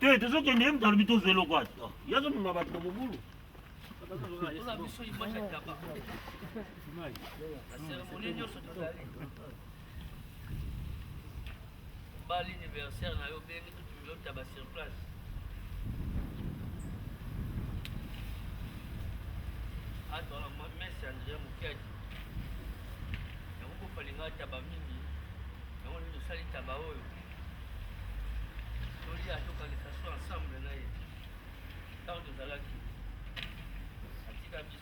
te tozokende ye mutalo bito zelo kwati yazomema bato na mobulu l'anniversaire na yo bengi tutulotaba sur place atwala mesi andrea mokiadi yango kofalinga taba mingi yango nini tosali taba oyo tolia tokanisa so ensemble na ye ntango tozalaki atika biso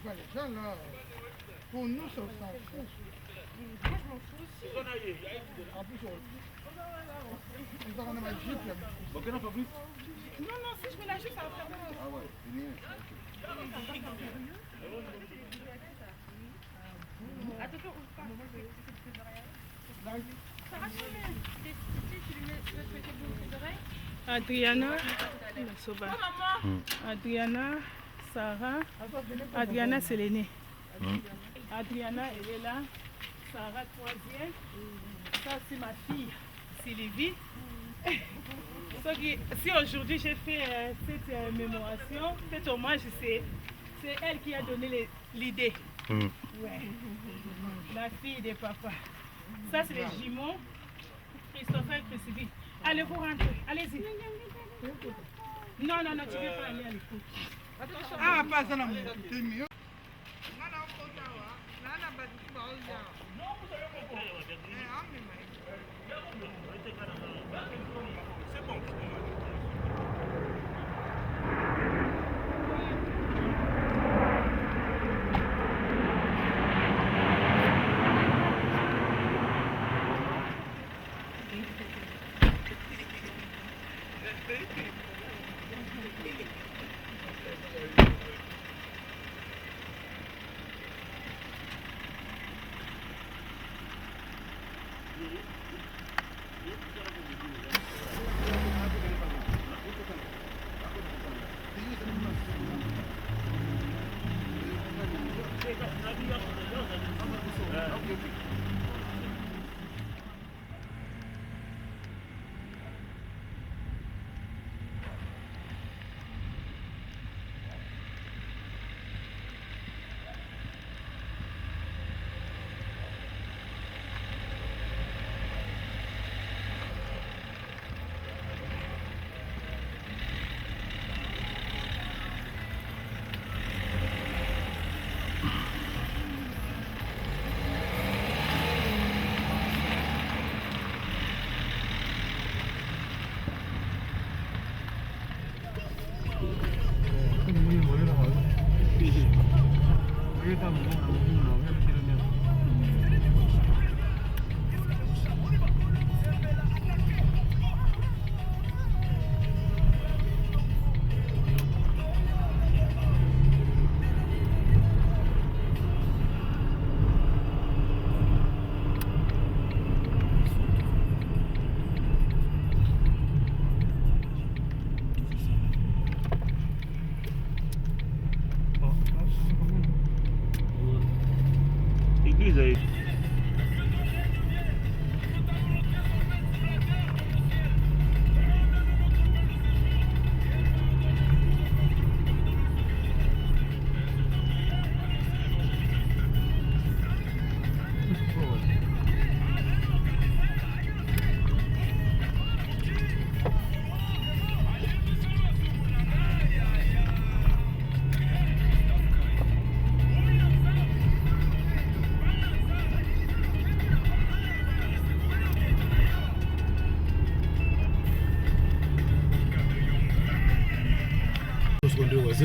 Pas les gens là, pour nous ça s'en fout. Moi je m'en fous aussi. En plus on a ma Jeep là. Ok, non, pas plus. Non, si je mets la Jeep ça va faire mal. Ah ouais, c'est bien. Attends, ouvre pas. Adriana, Adriana, Sarah, Adriana c'est l'aînée. Adriana elle est là, Sarah troisième, ça c'est ma fille Sylvie. Si aujourd'hui j'ai fait cette mémoration, cet hommage, c'est elle qui a donné l'idée. Ouais. La fille de papa. Ça c'est les jumeaux, Christopher et Sylvie. Allez, vous rentrez, allez-y. Non, tu ne veux pas aller à l'écoute. Ah, pas ça non. C'est bon.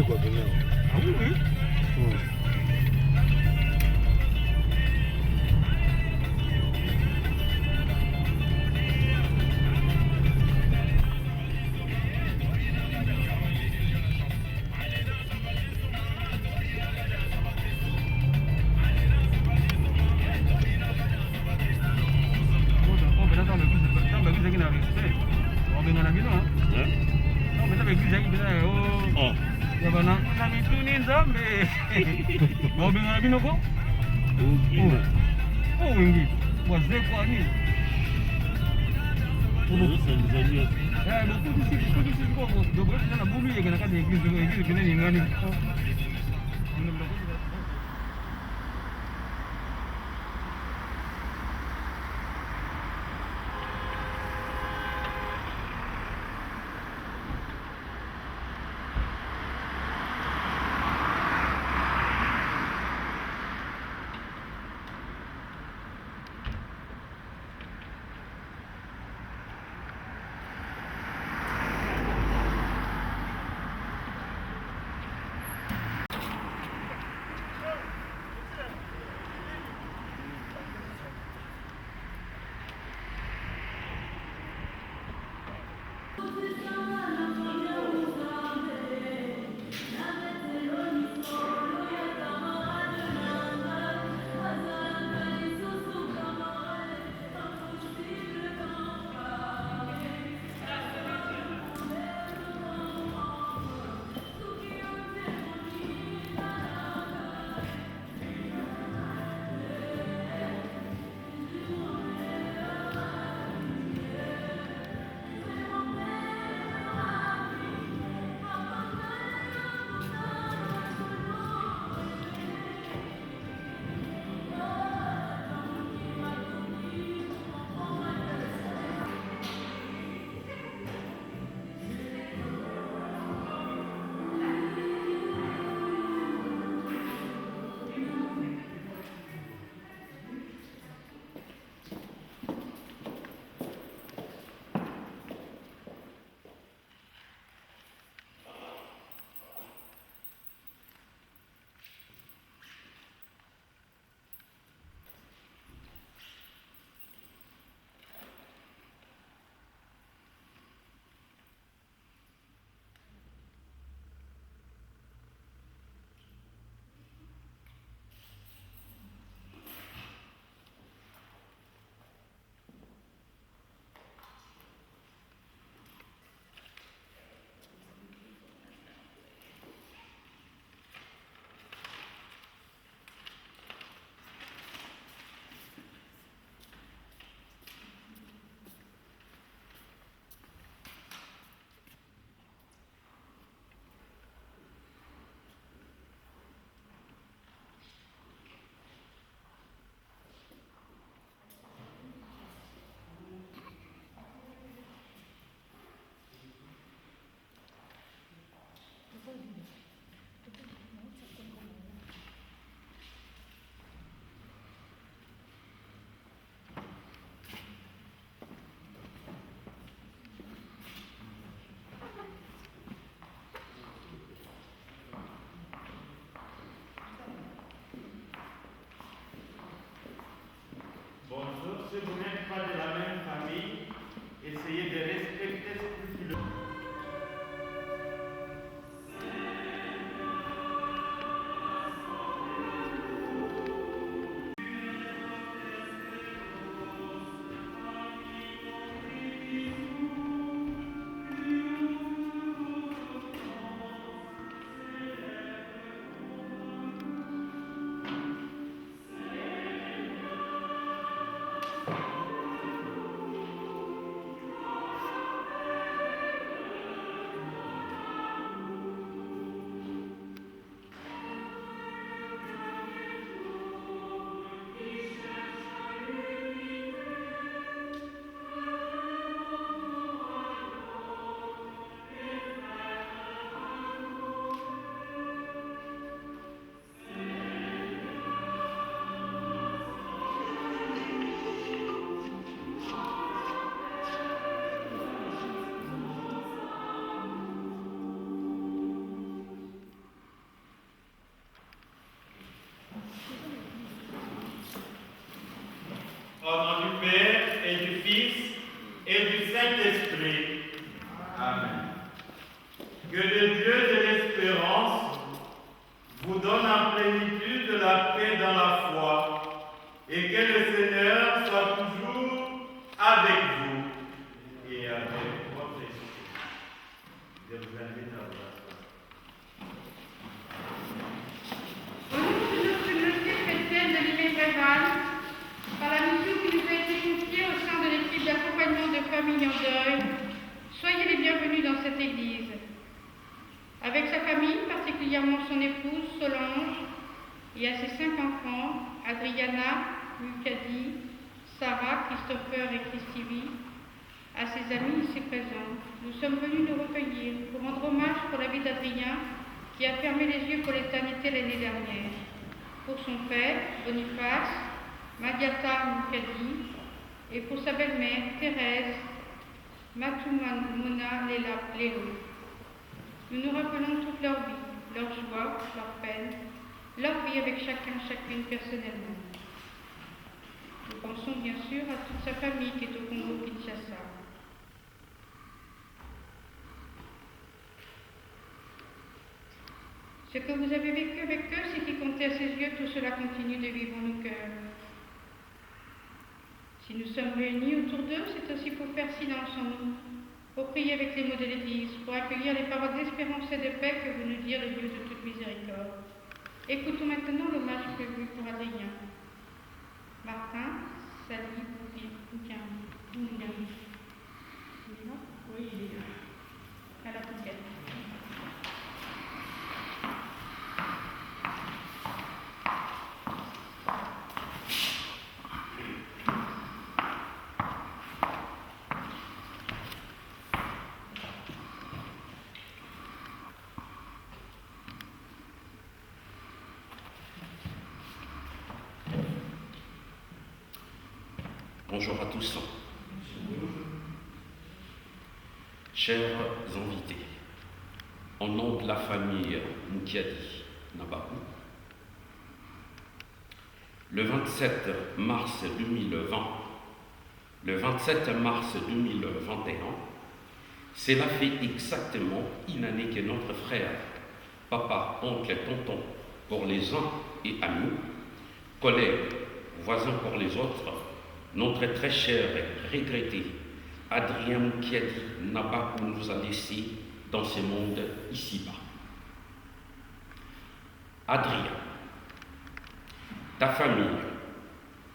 Quoi, ah oui, oui. respect. On va dans bino. Hein? Non, mais avec lui, oh. Oh. Ya bana, na mituni nzambe. On va dans bino ko? Ok. Oh, wingi. Wazee kwa nini? C'est les amis. Beaucoup d'ici, quoi. Donc, on a voulu y aller à l'église, l'église, l'église, Si vous n'êtes pas de la même famille, essayez de respecter scrupuleusement. Au nom du Père et du Fils et du Saint-Esprit. Amen. Que le Dieu de l'espérance vous donne en plénitude de la paix dans la foi et que le Seigneur soit toujours avec vous. famille en deuil, soyez les bienvenus dans cette église. Avec sa famille, particulièrement son épouse Solange, et à ses 5 enfants, Adriana, Lucadie, Sarah, Christopher et Christivie, à ses amis ici présents, nous sommes venus nous recueillir pour rendre hommage pour la vie d'Adrien, qui a fermé les yeux pour l'éternité l'année dernière, pour son père, Boniface, Madiata Lucadie, et pour sa belle-mère, Thérèse, Matoumona Lélo. Nous nous rappelons toute leur vie, leur joie, leur peine, leur vie avec chacune personnellement. Nous pensons bien sûr à toute sa famille qui est au Congo-Kinshasa. Ce que vous avez vécu avec eux, c'est qui comptait à ses yeux, tout cela continue de vivre en nos cœurs. Si nous sommes réunis autour d'eux, c'est aussi pour faire silence en nous, pour prier avec les mots de l'Église, pour accueillir les paroles d'espérance et de paix que veut nous dire le Dieu de toute miséricorde. Écoutons maintenant l'hommage prévu pour Adrien. Martin, Sali, Bouquin. Oui, il est là. À la conquête. Bonjour à tous. Chers invités, au nom de la famille Mukiadi Nabakou, le 27 mars 2021, cela fait exactement une année que notre frère, papa, oncle et tonton pour les uns et amis, collègues, voisins pour les autres, notre très cher et regretté Adrien Mukiadi Nabakou nous a laissé dans ce monde ici-bas. Adrien, ta famille,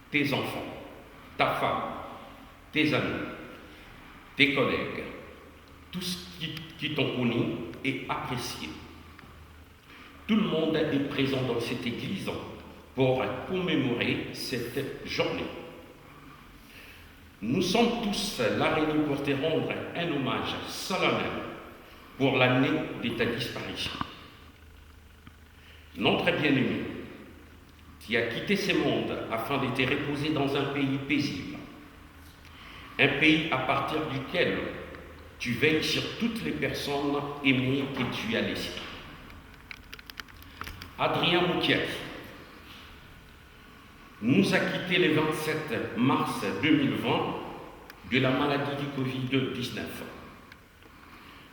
tes enfants, ta femme, tes amis, tes collègues, tous qui t'ont connu et apprécié. Tout le monde est présent dans cette église pour commémorer cette journée. Nous sommes tous là réunis pour te rendre un hommage solennel pour l'année de ta disparition. Notre bien-aimé, tu as quitté ce monde afin de te reposer dans un pays paisible, un pays à partir duquel tu veilles sur toutes les personnes aimées que tu as laissées. Adrien Mukiadi nous a quittés le 27 mars 2020 de la maladie du Covid-19.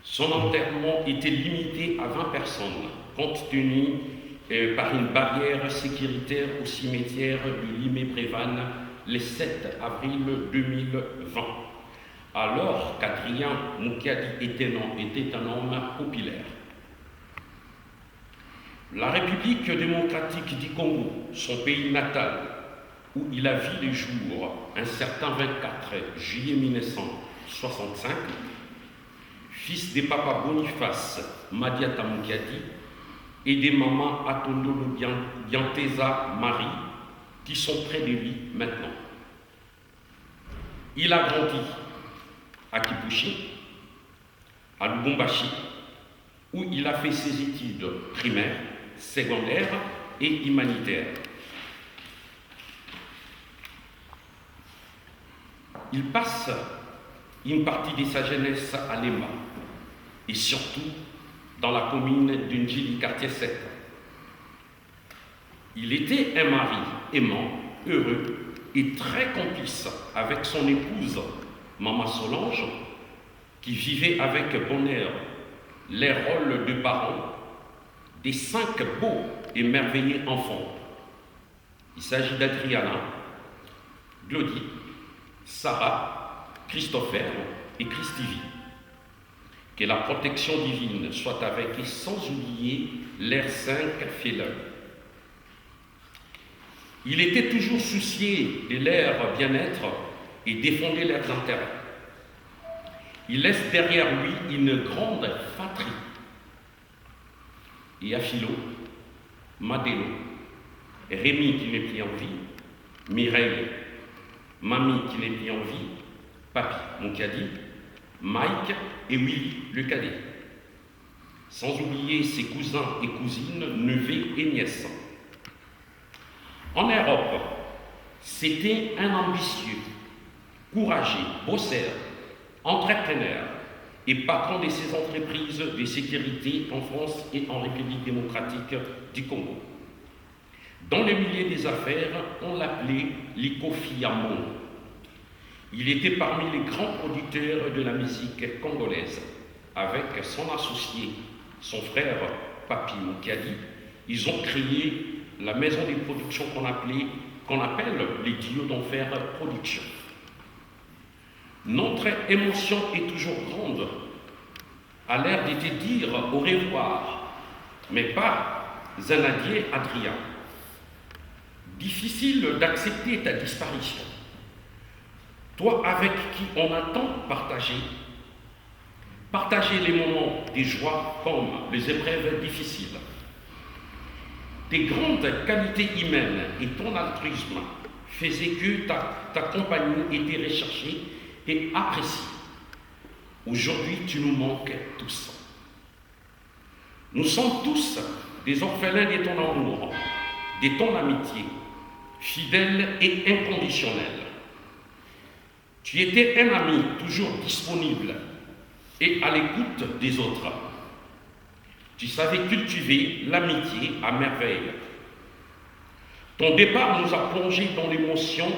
Son enterrement était limité à 20 personnes, compte tenu par une barrière sécuritaire au cimetière de Limé-Brévannes le 7 avril 2020, alors qu'Adrien Mukiadi était un homme populaire. La République démocratique du Congo, son pays natal, où il a vu le jour un certain 24 juillet 1965, fils des papas Boniface Madiata Mukiadi et des mamans Atondolo Bianteza Marie, qui sont près de lui maintenant. Il a grandi à Kipushi, à Lubumbashi, où il a fait ses études primaires, secondaires et humanitaires. Il passe une partie de sa jeunesse à Lema et surtout dans la commune d'Unjili, quartier 7. Il était un mari aimant, heureux et très complice avec son épouse, Maman Solange, qui vivait avec bonheur les rôles de parents des 5 beaux et merveilleux enfants. Il s'agit d'Adriana, Glody, Sarah, Christopher et Christivie. Que la protection divine soit avec eux sans oublier leurs 5 filleuls. Il était toujours soucié de leur bien-être et défendait leurs intérêts. Il laisse derrière lui une grande fratrie. Il y a Philo, Madelo, Rémi qui n'est plus en vie, Mireille, Mamie qui n'est plus en vie, Papi, mon cadet, Mike et Willy, le cadet. Sans oublier ses cousins et cousines, neveux et nièces. En Europe, c'était un ambitieux, courageux, bosseur, entrepreneur et patron de ses entreprises de sécurité en France et en République démocratique du Congo. Dans le milieu des affaires, on l'appelait Kofi Amon. Il était parmi les grands producteurs de la musique congolaise. Avec son associé, son frère Papi Moukadi, ils ont créé la maison de production qu'on appelle les Dieux d'Enfer Productions. Notre émotion est toujours grande, à l'air de te dire au revoir, mais pas un adieu, Adrien. Difficile d'accepter ta disparition. Toi avec qui on a tant partager les moments des joies comme les épreuves difficiles. Tes grandes qualités humaines et ton altruisme faisaient que ta compagnie était recherchée et appréciée. Aujourd'hui, tu nous manques tous. Nous sommes tous des orphelins de ton amour, de ton amitié, fidèle et inconditionnelle. Tu étais un ami toujours disponible et à l'écoute des autres. Tu savais cultiver l'amitié à merveille. Ton départ nous a plongés dans l'émotion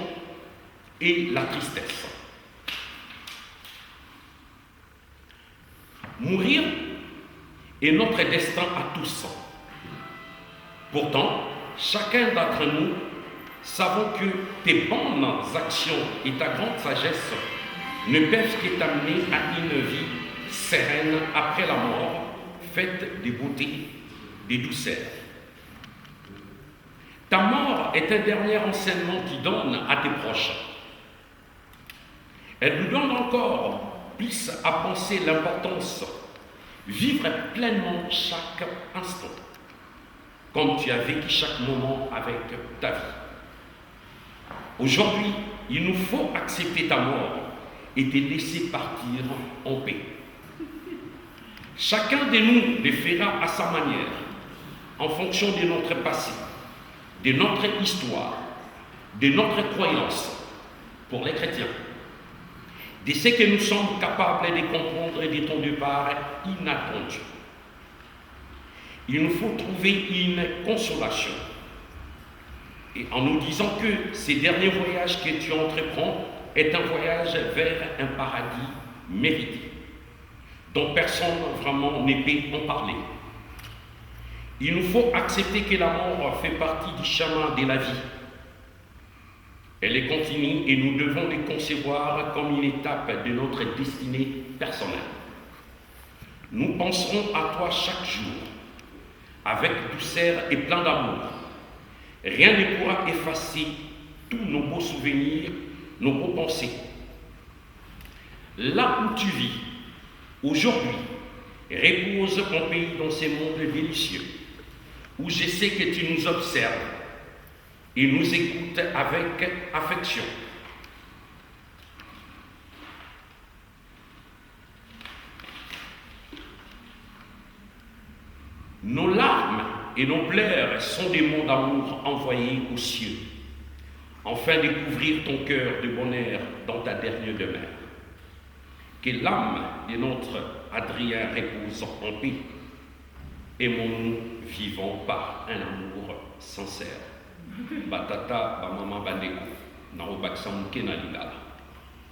et la tristesse. Mourir est notre destin à tous. Pourtant, chacun d'entre nous savons que tes bonnes actions et ta grande sagesse ne peuvent que t'amener à une vie sereine après la mort, faite de beauté, de douceur. Ta mort est un dernier enseignement qui donne à tes proches. Elle nous donne encore plus à penser l'importance, vivre pleinement chaque instant, comme tu as vécu chaque moment avec ta vie. Aujourd'hui, il nous faut accepter ta mort et te laisser partir en paix. Chacun de nous le fera à sa manière, en fonction de notre passé, de notre histoire, de notre croyance, pour les chrétiens, de ce que nous sommes capables de comprendre de ton départ inattendu. Il nous faut trouver une consolation. Et en nous disant que ce dernier voyage que tu entreprends est un voyage vers un paradis mérité, dont personne vraiment ne peut en parler. Il nous faut accepter que la mort fait partie du chemin de la vie. Elle est continue et nous devons les concevoir comme une étape de notre destinée personnelle. Nous penserons à toi chaque jour, avec douceur et plein d'amour. Rien ne pourra effacer tous nos beaux souvenirs, nos beaux pensées. Là où tu vis, aujourd'hui, repose en pays dans ces mondes délicieux, où je sais que tu nous observes et nous écoutes avec affection. Nos larmes et nos pleurs sont des mots d'amour envoyés aux cieux, afin de couvrir ton cœur de bonheur dans ta dernière demeure. Que l'âme de notre Adrien repose en paix. Aimons-nous vivant par un amour sincère. Batata, Bamama Bandeko, Naobaksamuke Nalingala.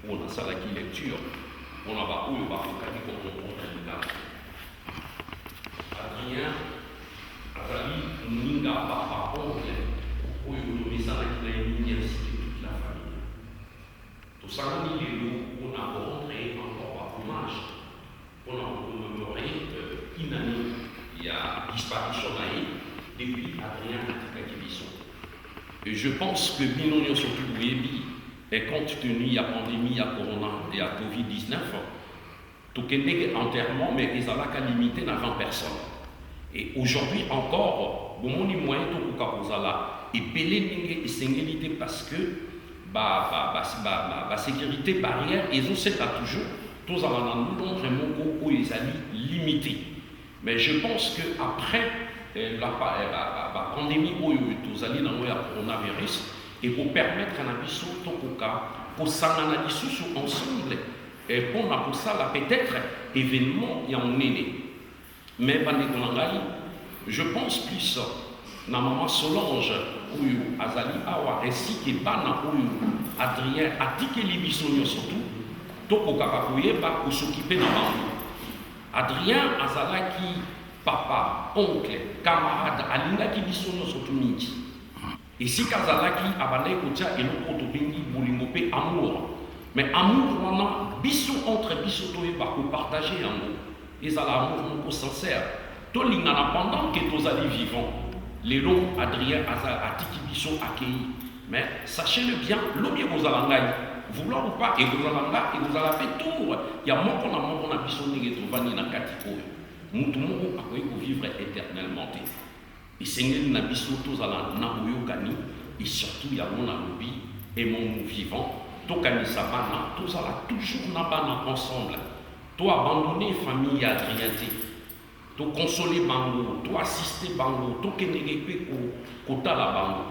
On a ça qui lecture. On a va où on va focaliser contre Nalingala. Adrien, Azali, Ninga, Papa, Oncle, où il nous met ça qui a l'université de toute la famille. Tout ça, on a rentré encore par hommage. On a commémoré une année. Il y a disparition depuis Adrien Kakibiso. Et je pense que Binonio surtout Bouébi, et compte tenu de la pandémie à Corona et à Covid-19, tokende enterrement, mais ils allaient limité à 20 personnes. Et aujourd'hui encore, bon moni moyen to kokapozala et pelé ninge essentialité parce que sécurité barrière ils ont c'est toujours tous en un nombre vraiment où ils allaient limité. Mais je pense que après la pandémie où tous allaient dans le coronavirus et pour permettre à nabiso to koka pour s'analyser ensemble et pour ça là peut-être événement y en est. Mais je pense plus na maman Solange ou Azali Awa ainsi que Bana ou Adrien Atike Libisonio surtout toko kakakuye ba pour s'occuper de bango. Adrien Azalaki papa, oncle, camarade alinga ki bisonio surtout midi. Et si Kazalaki abandé kotia et le kotobengi bolingope amour. Mais amour wana biso entre biso to ba ko partager amour. Ils ont l'amour sincère. Tout le monde pendant que tous allez vivants, les longs Adrien Atiki Bichon accueillis. Mais sachez-le bien, l'objet vous allez vouloir ou pas, et vous allez faire tout. Il y a mon qu'on a Bichon Négetrovani dans Katiko. Nous tout le monde a vivre éternellement. Et Seigneur n'a Bichon tous allez Naboyo Kani, et surtout il y a mon lobby et mon vivant. Tokani Sabana, tous allez toujours Nabana ensemble. Toi abandonner famille Adrien, toi consoler bango, toi assister bango, toi kenegepe kota la bango.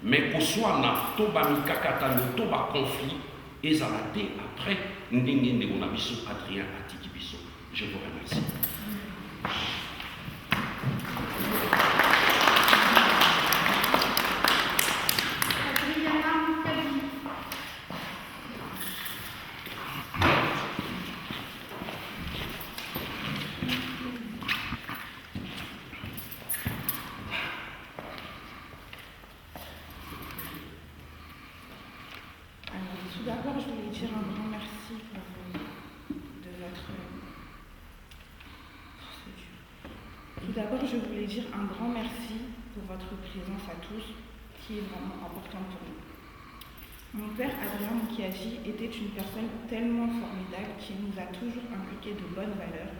Mais qu'on soit na, toi bamikakata, toi ba conflit, et zalate après ndenge ndenge na biso Adrien Atiki biso. Je vous remercie. D'abord, je voulais dire un grand merci de votre... Tout d'abord, je voulais dire un grand merci pour votre présence à tous, qui est vraiment importante pour nous. Mon père, Adrien Mukiaji, était une personne tellement formidable qui nous a toujours inculqué de bonnes valeurs,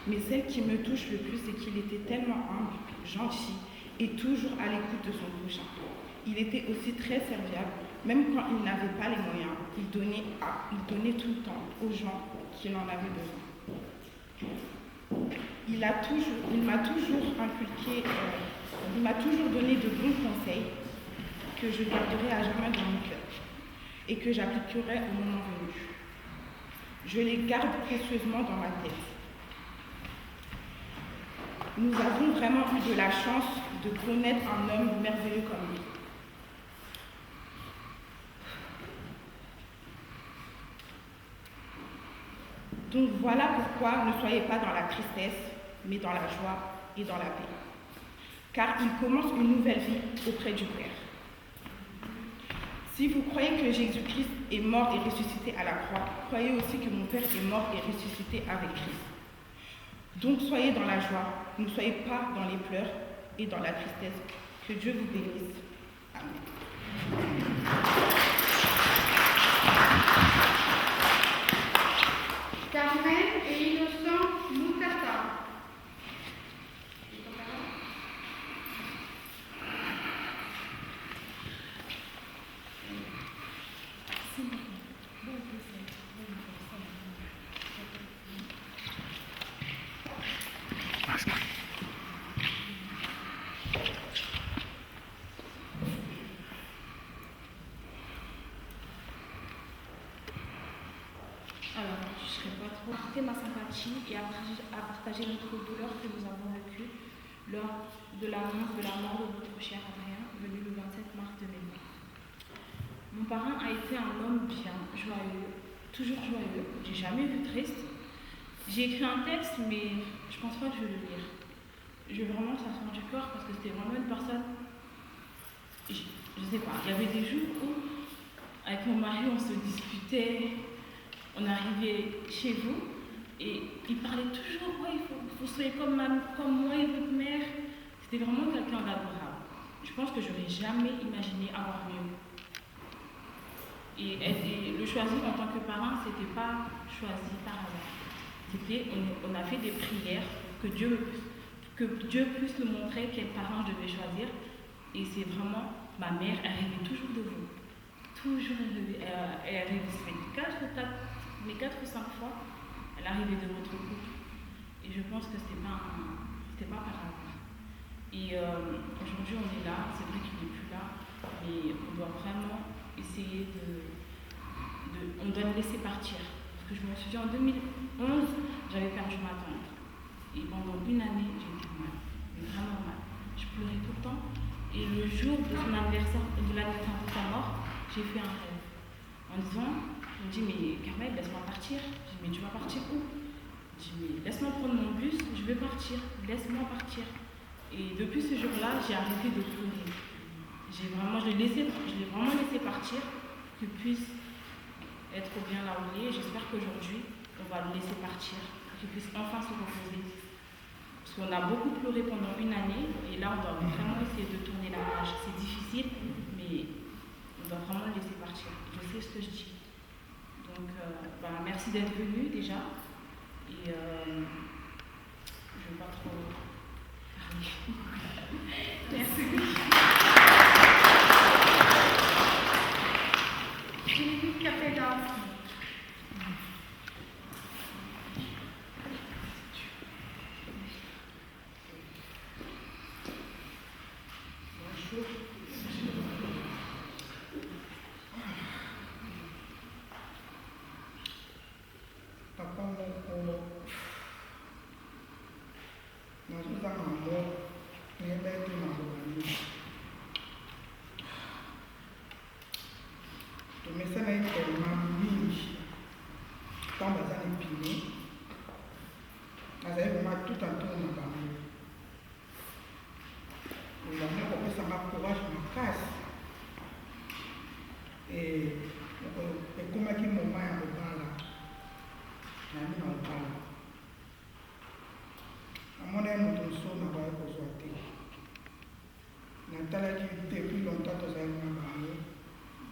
mais celle qui me touche le plus, c'est qu'il était tellement humble, gentil et toujours à l'écoute de son prochain. Il était aussi très serviable. Même quand il n'avait pas les moyens, il donnait tout le temps aux gens qui en avaient besoin. Il m'a toujours inculqué, il m'a toujours donné de bons conseils que je garderai à jamais dans mon cœur et que j'appliquerai au moment venu. Je les garde précieusement dans ma tête. Nous avons vraiment eu de la chance de connaître un homme merveilleux comme lui. Donc voilà pourquoi ne soyez pas dans la tristesse, mais dans la joie et dans la paix. Car il commence une nouvelle vie auprès du Père. Si vous croyez que Jésus-Christ est mort et ressuscité à la croix, croyez aussi que mon Père est mort et ressuscité avec Christ. Donc soyez dans la joie, ne soyez pas dans les pleurs et dans la tristesse. Que Dieu vous bénisse. Amen. Carmen et Innocent Moutata. Apporter ma sympathie et à partager notre douleur que nous avons vécue lors de l'annonce de la mort de notre cher Adrien, venu le 27 mars 2020. Mon parrain a été un homme bien, joyeux, toujours joyeux, j'ai jamais vu triste. J'ai écrit un texte, mais je pense pas que je vais le lire. Je veux vraiment que ça sorte du corps parce que c'était vraiment une personne, je sais pas, il y avait des jours où, avec mon mari, on se disputait. On arrivait chez vous et il parlait toujours, ouais, il faut soyez comme moi et votre mère. C'était vraiment quelqu'un d'adorable. Je pense que je n'aurais jamais imaginé avoir mieux. Et le choisir en tant que parent, ce n'était pas choisi par hasard. on a fait des prières que Dieu puisse nous montrer quels parents je devais choisir. Et c'est vraiment, ma mère, elle rêvait toujours de vous. Toujours, elle rêvait 4 ou 5 fois, elle arrivait de votre couple. Et je pense que c'était pas par hasard. Et aujourd'hui, on est là, c'est vrai qu'il n'est plus là, mais on doit vraiment essayer on doit le laisser partir. Parce que je me suis dit, en 2011, j'avais perdu ma tante. Et pendant une année, j'ai été mal, vraiment mal. Je pleurais tout le temps. Et le jour de son anniversaire, de l'anniversaire de sa mort, j'ai fait un rêve. En disant, je me dis, mais Carmel, laisse-moi partir. Je dis, mais tu vas partir où? Je dis, mais laisse-moi prendre mon bus, je vais partir. Laisse-moi partir. Et depuis ce jour-là, j'ai arrêté de pleurer. Je l'ai vraiment laissé partir, qu'il puisse être bien là où il est. J'espère qu'aujourd'hui, on va le laisser partir, qu'il puisse enfin se reposer. Parce qu'on a beaucoup pleuré pendant une année, et là, on doit vraiment essayer de tourner la page. C'est difficile, mais on doit vraiment le laisser partir. Je sais ce que je dis. Donc, merci d'être venu déjà. Et je ne vais pas trop parler. Merci. Philippe Capella. Papa moko nazuza mambo nayebaki makobangi tomesana ye tellement mingi ntango baza na epine nazali vraiment tout en tour na bango oyango kopesanga courage makasi ekomaki moma ya kobala nami na kobala namona ye moto mosusu nakoki kozwa te natalaki depuis longtemps tozali na bango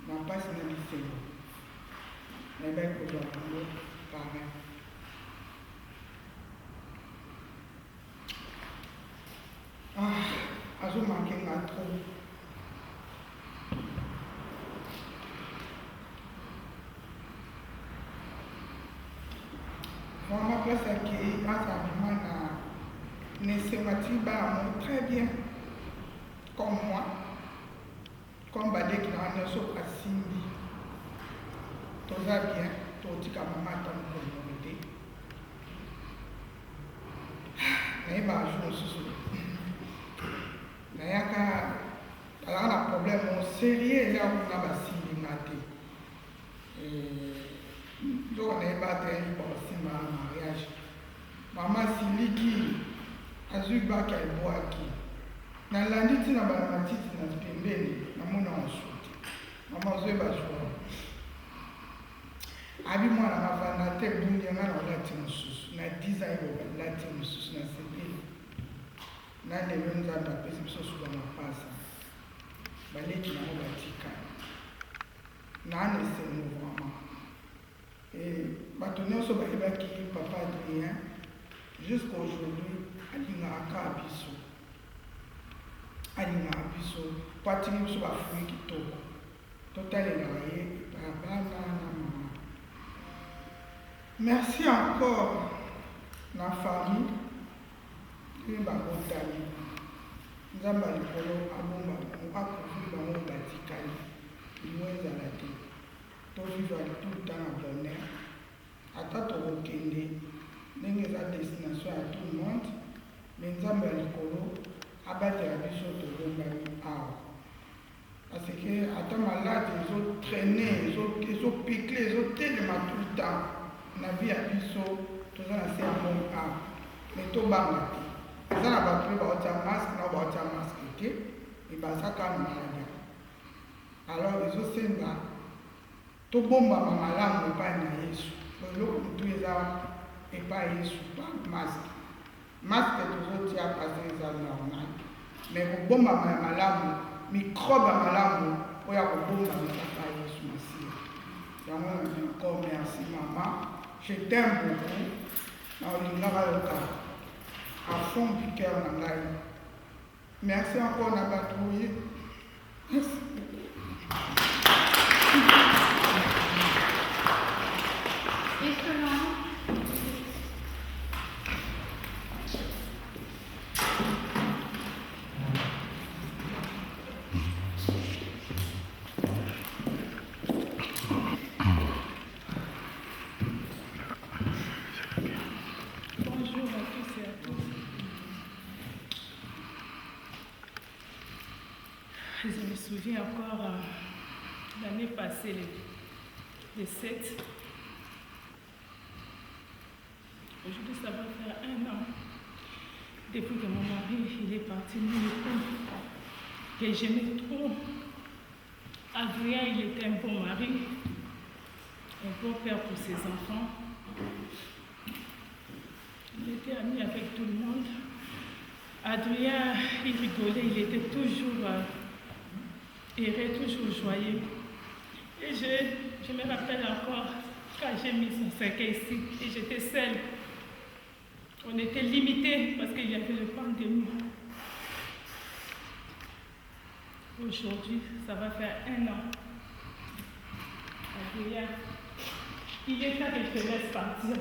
na mpasi na bisengo nayebaki kozwa bango pareil azomanke nga trop vraiment place accueillie grâce à maman na Nessematiba très bien comme moi comme badeki na nyonso asimbi toza bien totika mama ata mokolo te nayeba jour mosusu nayaka azalaka na problème sérieux eza kuna basimbinga te donc nayeba te basimba na mariage mama siliki azwi baki ebwaki nalandi ntina bana matiti na pembeni namona mosuti mama ozoyeba jour abi mwana mavanda te bungi nga na olati mosusu na 10 ans elati mosusu na sepeli na lelo nzambe apesi biso suka mapasa baleki nango batikali naana esengo vraiment bato nyonso bayebaki papa Adrien jusqu'à aujourd'hui alingaka biso po atiki biso bafui kitoko totalelaka ye bana na mama. Merci encore na famille oyo babotami nzambe likolo abomba akovi bango batikali limo ezala te tovivre tout le temps na bonheur ata tokokende ndenge eza destination ya tout le monde me nzambe ya likolo abatela biso tobombami awa parce que ata malade ezotraîne ezopikle ezotelema tout le temps na vie ya biso toza na se ya moi awa me tobanga te eza na bato oyo baotia masque nao baotia masque te me baza kaka malade alors ezosenga tobombama malamu epai na yesu eloko motu eza epai yesu pa masque tozotia parce eza normal me kobombama ya malamu microbe ya malamu oyo akobombama kaka yesu masiya yango encore merci mama je t'aime beaucoup naolingaka yoka à fond du cœur na ngai. Merci encore na patrouille. Merci. Et Solange. Je me souviens encore l'année passée, les 7. Aujourd'hui, ça va faire 1 an. Depuis que mon mari il est parti, que j'aimais trop. Adrien, il était un bon mari, un bon père pour ses enfants. Il était ami avec tout le monde. Adrien, il rigolait, il était toujours heureux, toujours joyeux. Et je me rappelle encore quand j'ai mis son cercueil ici et j'étais seule. On était limité parce qu'il y avait le pandémie. Aujourd'hui, ça va faire 1 an. Adrien, il est temps que je te laisse partir.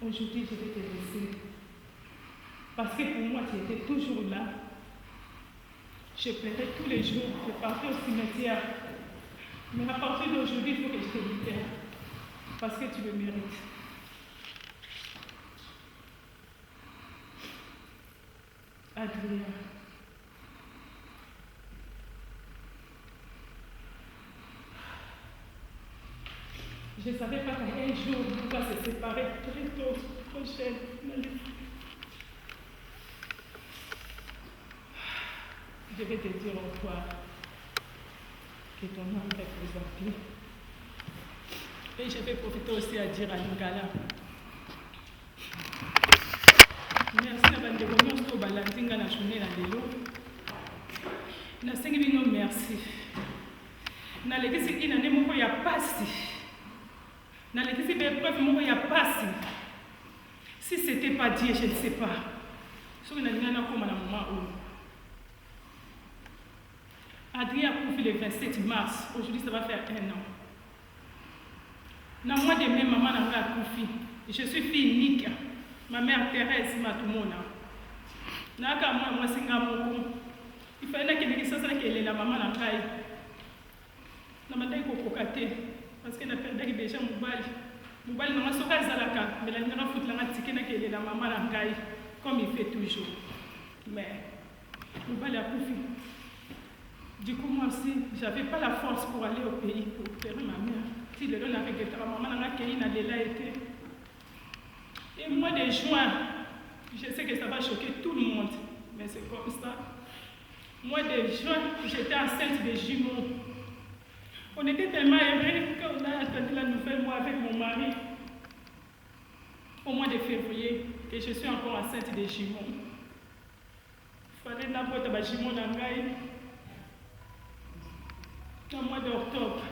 Aujourd'hui, je vais te laisser. Parce que pour moi, tu étais toujours là. Je pleurais tous les jours. Je partais au cimetière. Mais à partir d'aujourd'hui, il faut que je te libère. Parce que tu le mérites. Adrien. Je ne savais pas qu'un jour, on va se séparer très tôt, prochaine. Je vais te dire au revoir. Que ton âme repose en paix. Et je vais profiter aussi à dire à Lingala. Merci à Bandeko Nyonso Balandinga na journée na lelo. Nasengi bino merci. Nalekisi inane moko ya pasi. Nalekisi bepreuve moko ya pasi. Si c'était pas Dieu, je ne sais pas. Soki nalinga nakoma na moment oyo. Adrien a couvé le 27 mars. Aujourd'hui, ça va faire 1 an. Dans le mois de mai, maman n'a pas couvé. Je suis fille unique. Ma mère Thérèse Matumona. Naka moi singa moko. Il fallait que ça soit que la maman n'a pas. Na mandai ko kokate parce que na perdaki déjà mobali. Mobali na soka zalaka, mais la ngana fout la tikena que la maman n'a pas comme il fait toujours. Mais mobali a couvé. Du coup, moi aussi, je n'avais pas la force pour aller au pays, pour faire ma mère. Si le don avait été maman n'a pas été. Et mois de juin, je sais que ça va choquer tout le monde, mais c'est comme ça. Mois de juin, j'étais enceinte de jumeaux. On était tellement heureux qu'on a attendu la nouvelle, moi avec mon mari, au mois de février, que je suis encore enceinte de jumeaux. Il fallait n'importe quoi jumeaux dans le au mois d'octobre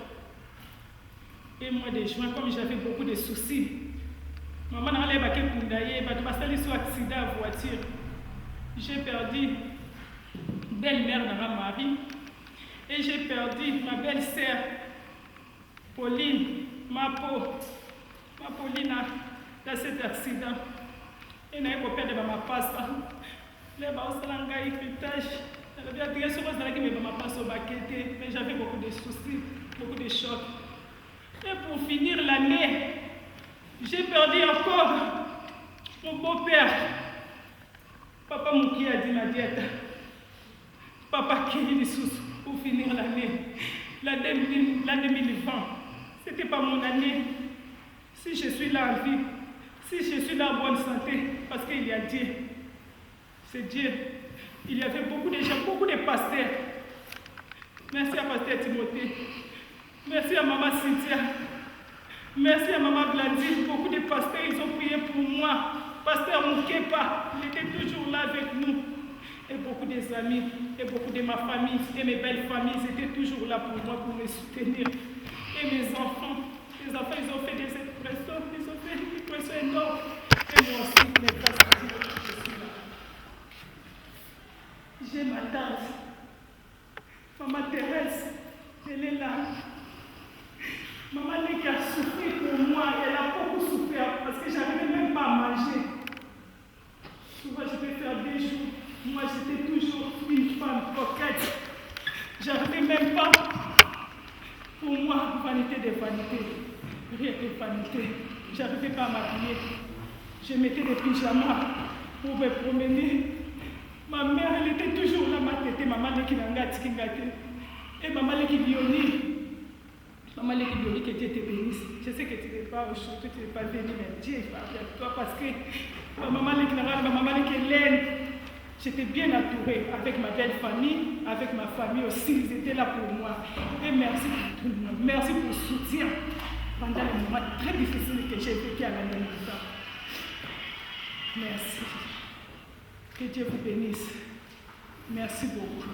et mois de juin, comme j'avais beaucoup de soucis, maman n'a pas pu me accident à voiture. J'ai perdu belle-mère dans ma mari et j'ai perdu ma belle-sœur Pauline, ma Pauline dans cet accident. Et n'a pas perdu ma passe. Les baosalanga héritage. Mais j'avais beaucoup de soucis, beaucoup de chocs. Et pour finir l'année, j'ai perdu encore mon beau-père. Papa Mouki a dit ma diète. Papa Kiri Sous pour finir l'année. L'année 2020, ce n'était pas mon année. Si je suis là en vie, si je suis là en bonne santé, parce qu'il y a Dieu. C'est Dieu. Il y avait beaucoup de gens, beaucoup de pasteurs. Merci à pasteur Timothée. Merci à maman Cynthia. Merci à maman Blandine. Beaucoup de pasteurs, ils ont prié pour moi. Pasteur Moukepa, il était toujours là avec nous. Et beaucoup des amis, et beaucoup de ma famille, et mes belles familles, ils étaient toujours là pour moi, pour me soutenir. Et mes enfants, Moi, j'étais toujours une femme coquette. J'arrivais même pas. Pour moi, vanité des vanités. Rien que vanité. J'arrivais pas à m'habiller. Je mettais des pyjamas pour me promener. Ma mère, elle était toujours là, ma tête, maman qui n'a pas et maman qui bioni. Maman qui bioni que Dieu te bénisse. Je sais que tu n'es pas aujourd'hui, tu n'es pas venu, mais Dieu est parti avec toi parce que ma maman qui n'a pas, ma maman qui est laine. J'étais bien entourée avec ma belle famille, avec ma famille aussi, ils étaient là pour moi. Et merci pour tout le monde, merci pour le soutien pendant les moments très difficiles que j'ai vécu à la maison. Merci. Que Dieu vous bénisse. Merci beaucoup.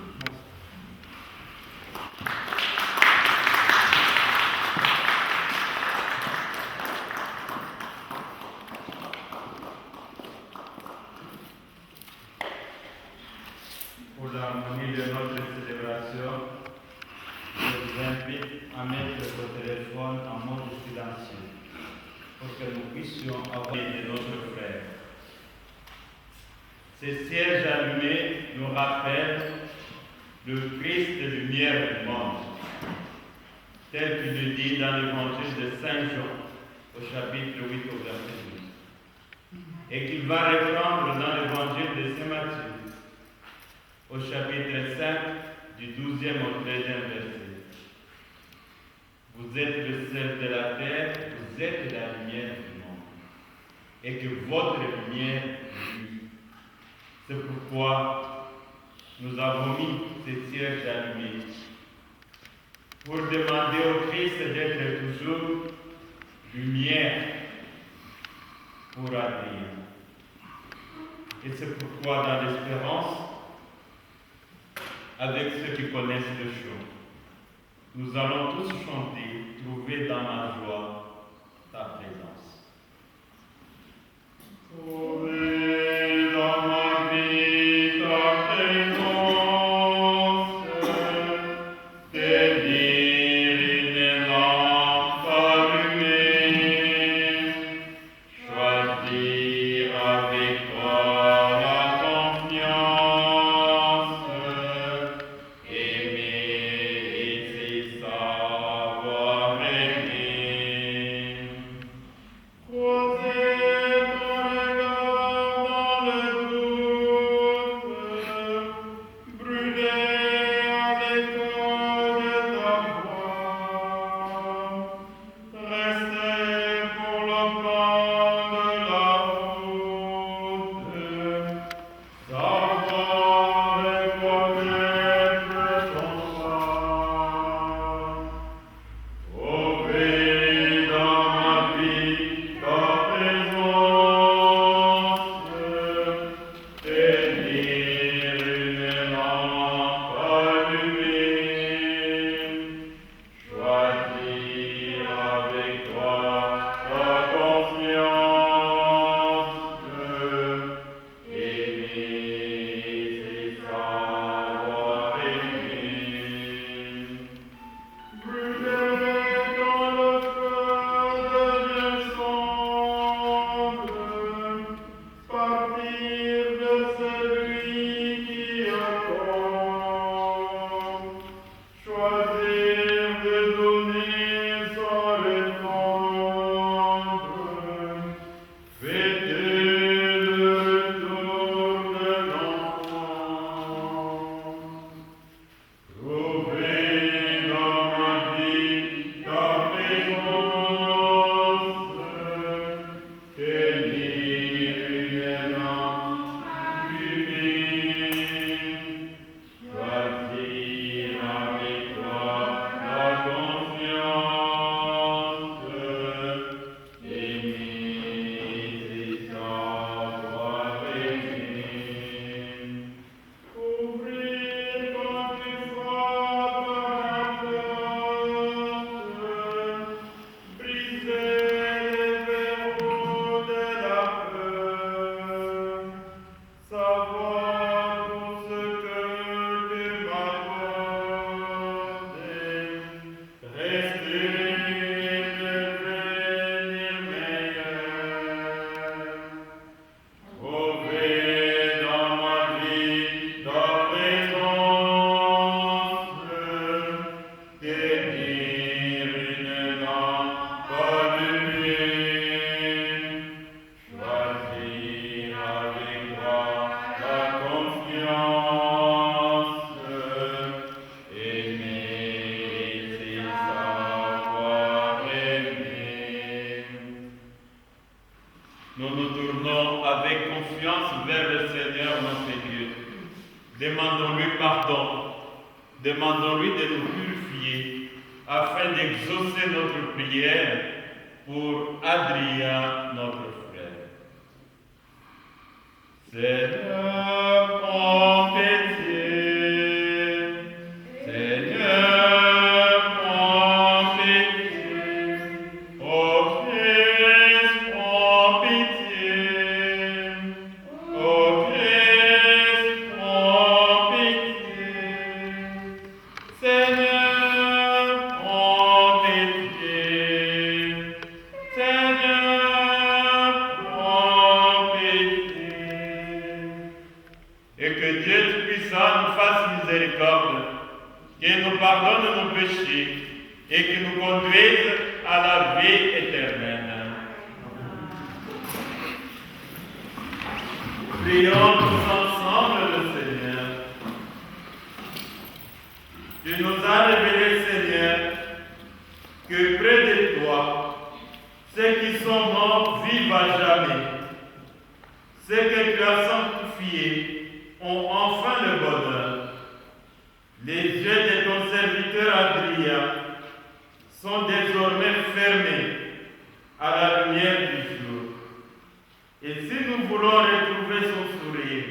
Pour l'harmonie de notre célébration, je vous invite à mettre vos téléphones en mode silencieux pour que nous puissions avoir de notre frère. Ces cierges allumés nous rappellent le Christ lumière du monde, tel qu'il le dit dans l'évangile de Saint Jean, au chapitre 8, au verset 12, et qu'il va reprendre dans l'évangile de Saint Matthieu, au chapitre 5, du 12e au 13e verset. Vous êtes le sel de la terre, vous êtes la lumière du monde, et que votre lumière brille. C'est pourquoi nous avons mis ces cierges allumés, pour demander au Christ d'être toujours lumière pour Adrien. Et c'est pourquoi dans l'espérance, avec ceux qui connaissent le chant, nous allons tous chanter, trouver dans ma joie ta présence. Trouver dans ma vie ta présence, tenir une lampe allumée, choisir avec toi la confiance, aimer et savoir aimer. Croiser ton regard demandons-lui pardon, demandons-lui de nous purifier afin d'exaucer notre prière pour Adrien, notre frère. Seigneur, prends pitié. Seigneur, prends pitié. Ô Christ, prends pitié. Ô Christ, prends pitié. Seigneur, prends pitié. Seigneur, prends pitié. Et que Dieu Tout-Puissant nous fasse miséricorde, qu'il nous pardonne nos péchés et qu'il nous conduise à la vie éternelle. Prions tous ensemble le Seigneur. Tu nous as révélé, Seigneur, que près de toi, ceux qui sont morts vivent à jamais. Ceux que tu as sanctifiés ont enfin le bonheur. Les yeux de ton serviteur Adrien sont désormais fermés à la lumière du jour. Et si nous voulons retrouver son sourire,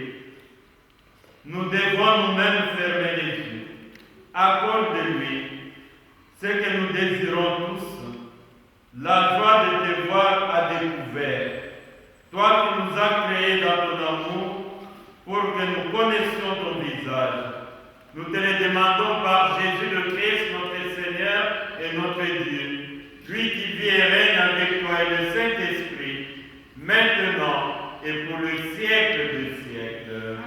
nous devons nous-mêmes fermer les yeux. Accorde-lui ce que nous désirons tous, la joie de te voir à découvert. Toi qui nous as créés dans ton amour pour que nous connaissions ton visage. Nous te le demandons par Jésus le Christ, notre Seigneur et notre Dieu, lui qui vit et règne avec toi et le Saint-Esprit, maintenant et pour le siècle des siècles.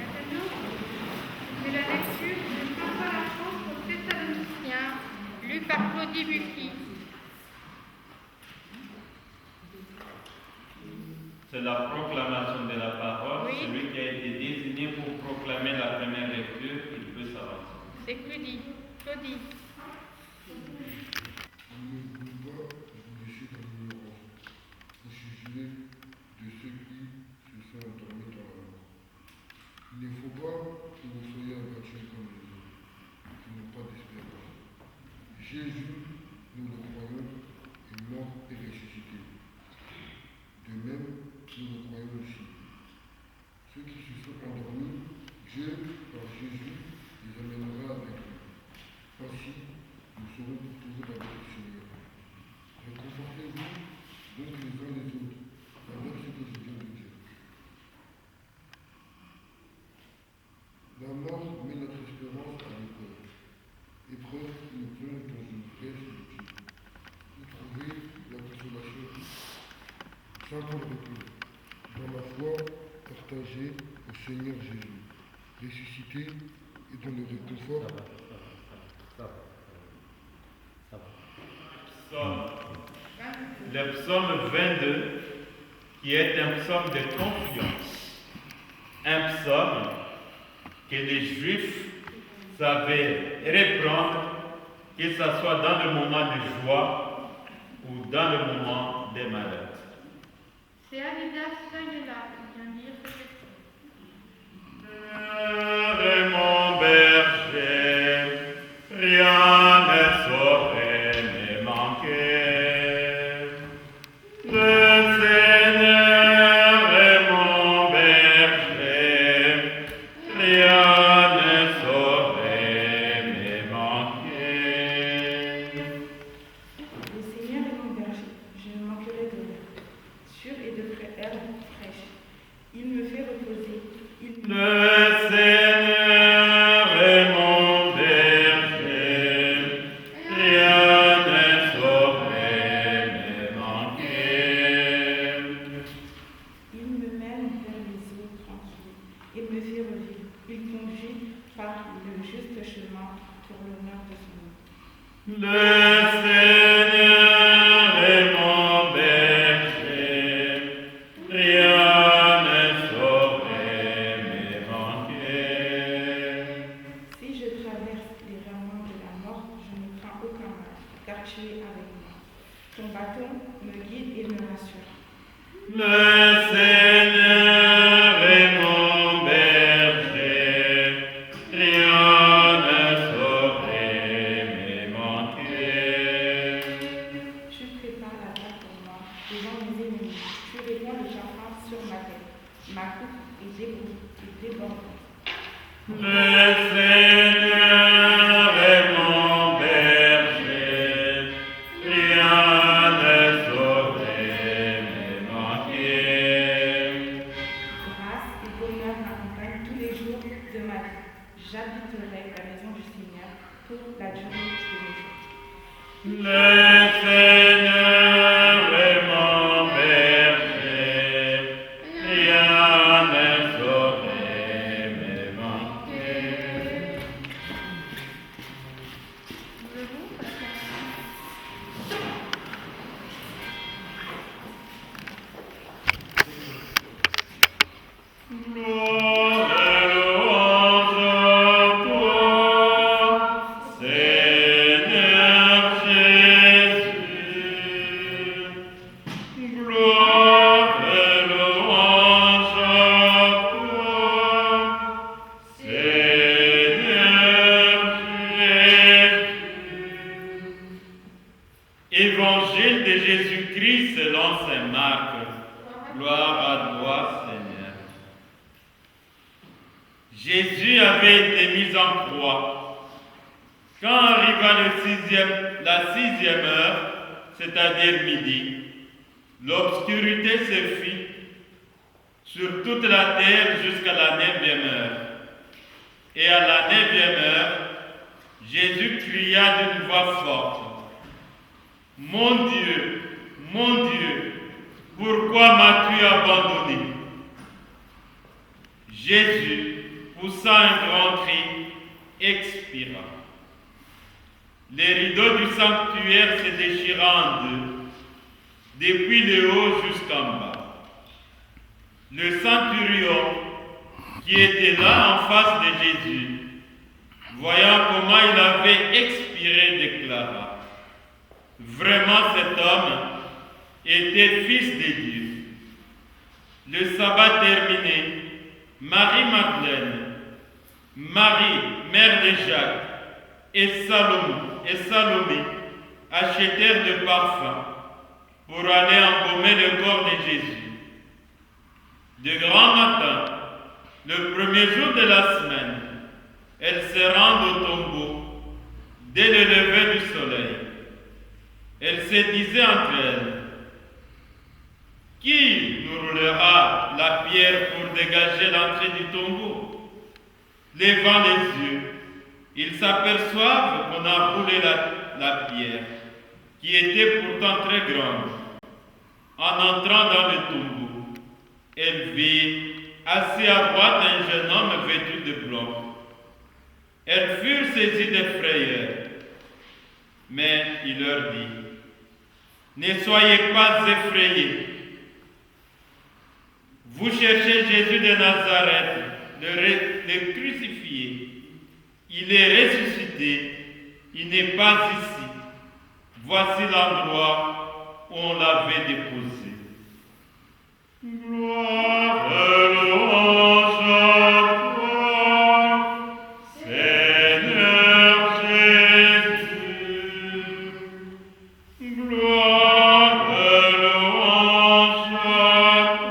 Maintenant, c'est la lecture de François l'apôtre aux Thessaloniciens, lu par Claudie Buffy. C'est la proclamation de la parole. Oui. Celui qui a été désigné pour proclamer la première lecture, il peut s'avancer. C'est Claudie. Claudie. Ne voulons pas vous laisser dans l'ignorance au sujet de ceux qui se sont endormis dans la mort. Il ne faut pas que vous soyez abattus comme les autres, qui n'ont pas d'espérance. Jésus, nous le croyons, est mort et ressuscité. De même, nous le croyons aussi. Ceux qui se sont endormis, Dieu, par Jésus, les amènera avec lui. Ainsi, nous serons pour toujours avec le Seigneur. Réconfortez-vous donc les uns les autres, avec ce que je viens de dire. La mort met notre espérance à l'épreuve. Épreuve qui nous plonge dans une vraie solitude. Vous trouvez la consolation. Sans point de retour. Dans la foi partagée au Seigneur Jésus, ressuscité et dans le réconfort. Le psaume 22, qui est un psaume de confiance, un psaume que les Juifs savaient reprendre, que ce soit dans le moment de joie ou dans le moment de malheur. C'est Alida Sagela qui vient lire ce texte. Seigneur mon berger, rien ne saurait me manquer. Le Seigneur est mon berger, rien ne saurait me manquer. Le Seigneur est mon berger, je ne manquerai de rien. Sûr et de herbes fraîches. Il me fait reposer. Le Seigneur est mon berger, rien ne saurait me manquer. Il me mène vers les eaux tranquilles. Il me fait revivre. Il conduit par le juste chemin pour l'honneur de son nom. Le Seigneur est mon berger, rien ne saurait me manquer. Si je traverse les ramons de la mort, je ne crains aucun mal, car tu es avec moi. Ton bâton me guide et me rassure. Le Seigneur pour la durée de nos jours. Le Seigneur est mon berger, rien ne saurait me manquer. Gloire et louange à toi, Seigneur Jésus. Gloire et louange à toi, Seigneur Jésus. Évangile de Jésus-Christ selon saint Marc. Gloire à toi, Seigneur. Jésus avait été mis en croix. Quand arriva la sixième heure, c'est-à-dire midi, l'obscurité se fit sur toute la terre jusqu'à la 9e heure. Et à la 9e heure, Jésus cria d'une voix forte, « Mon Dieu, pourquoi m'as-tu abandonné ?» Jésus, poussa un grand cri, expira. Les rideaux du sanctuaire se déchira en deux, depuis le haut jusqu'en bas. Le centurion, qui était là en face de Jésus, voyant comment il avait expiré, déclara, « Vraiment cet homme était fils de Dieu. » Le sabbat terminé, Marie-Madeleine, Marie, mère de Jacques, et Salomé achetèrent de parfums pour aller embaumer le corps de Jésus. De grand matin, le premier jour de la semaine, elles se rendent au tombeau dès le lever du soleil. Elles se disaient entre elles, « Qui nous roulera la pierre pour dégager l'entrée du tombeau ?» Levant les yeux, ils s'aperçoivent qu'on a roulé la pierre, qui était pourtant très grande. En entrant dans le tombeau, elles virent assis à droite un jeune homme vêtu de blanc. Elles furent saisies de frayeur, mais il leur dit, « Ne soyez pas effrayés. Vous cherchez Jésus de Nazareth, le crucifié. Il est ressuscité, il n'est pas ici. Voici l'endroit où on l'avait déposé. » Gloire et louange à toi, Seigneur Jésus. Gloire et louange à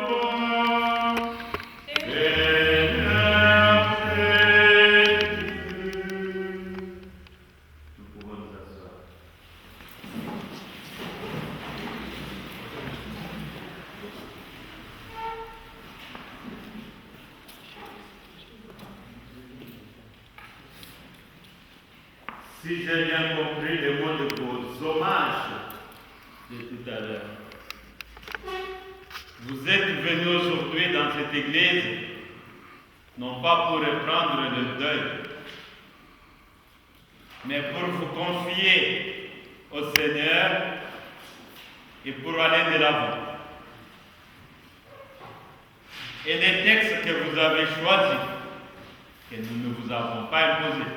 toi, Seigneur Jésus. Nous pouvons nous asseoir. Si j'ai bien compris le mot de vos hommages de tout à l'heure, vous êtes venus aujourd'hui dans cette église, non pas pour reprendre le deuil, mais pour vous confier au Seigneur et pour aller de l'avant. Et les textes que vous avez choisis, que nous ne vous avons pas imposés,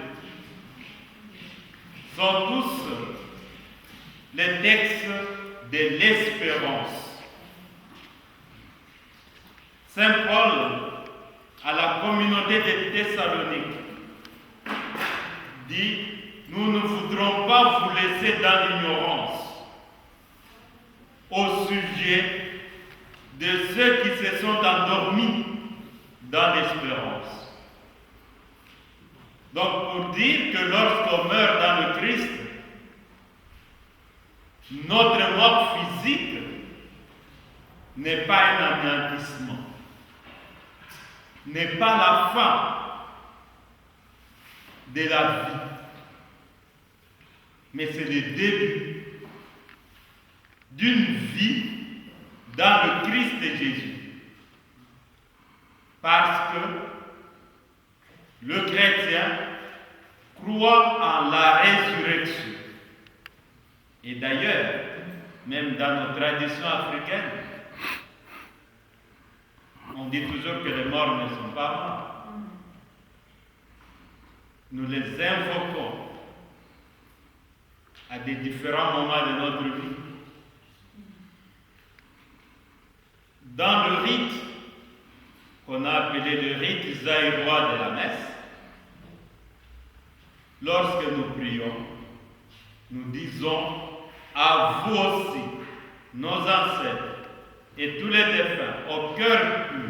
sont tous les textes de l'espérance. Saint Paul, à la communauté de Thessalonique, dit, nous ne voudrons pas vous laisser dans l'ignorance au sujet de ceux qui se sont endormis dans l'espérance. Donc, pour dire que lorsqu'on meurt dans le Christ, notre mort physique n'est pas un anéantissement, n'est pas la fin de la vie, mais c'est le début d'une vie dans le Christ Jésus. Parce que le chrétien croit en la résurrection. Et d'ailleurs, même dans nos traditions africaines, on dit toujours que les morts ne sont pas morts. Nous les invoquons à des différents moments de notre vie. Dans le rite qu'on a appelé le rite zaïrois de la messe, lorsque nous prions, nous disons à vous aussi, nos ancêtres et tous les défunts au cœur pur,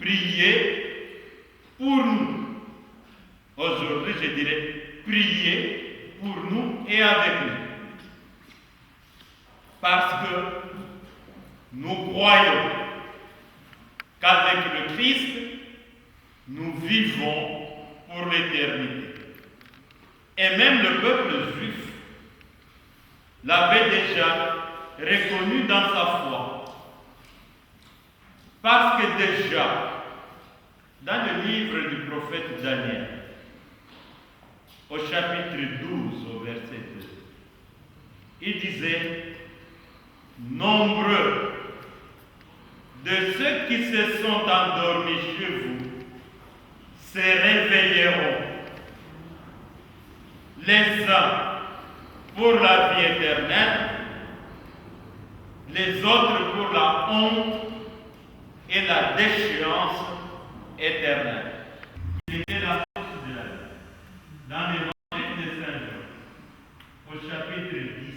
priez pour nous. Aujourd'hui, je dirais, priez pour nous et avec nous. Parce que nous croyons qu'avec le Christ, nous vivons pour l'éternité. Et même le peuple juif l'avait déjà reconnu dans sa foi. Parce que déjà, dans le livre du prophète Daniel, au chapitre 12, au verset 2, il disait, nombreux de ceux qui se sont endormis chez vous se réveilleront, les uns pour la vie éternelle, les autres pour la honte et la déchéance éternelle. C'était la source de la vie. Dans l'évangile de Saint Jean, au chapitre 10,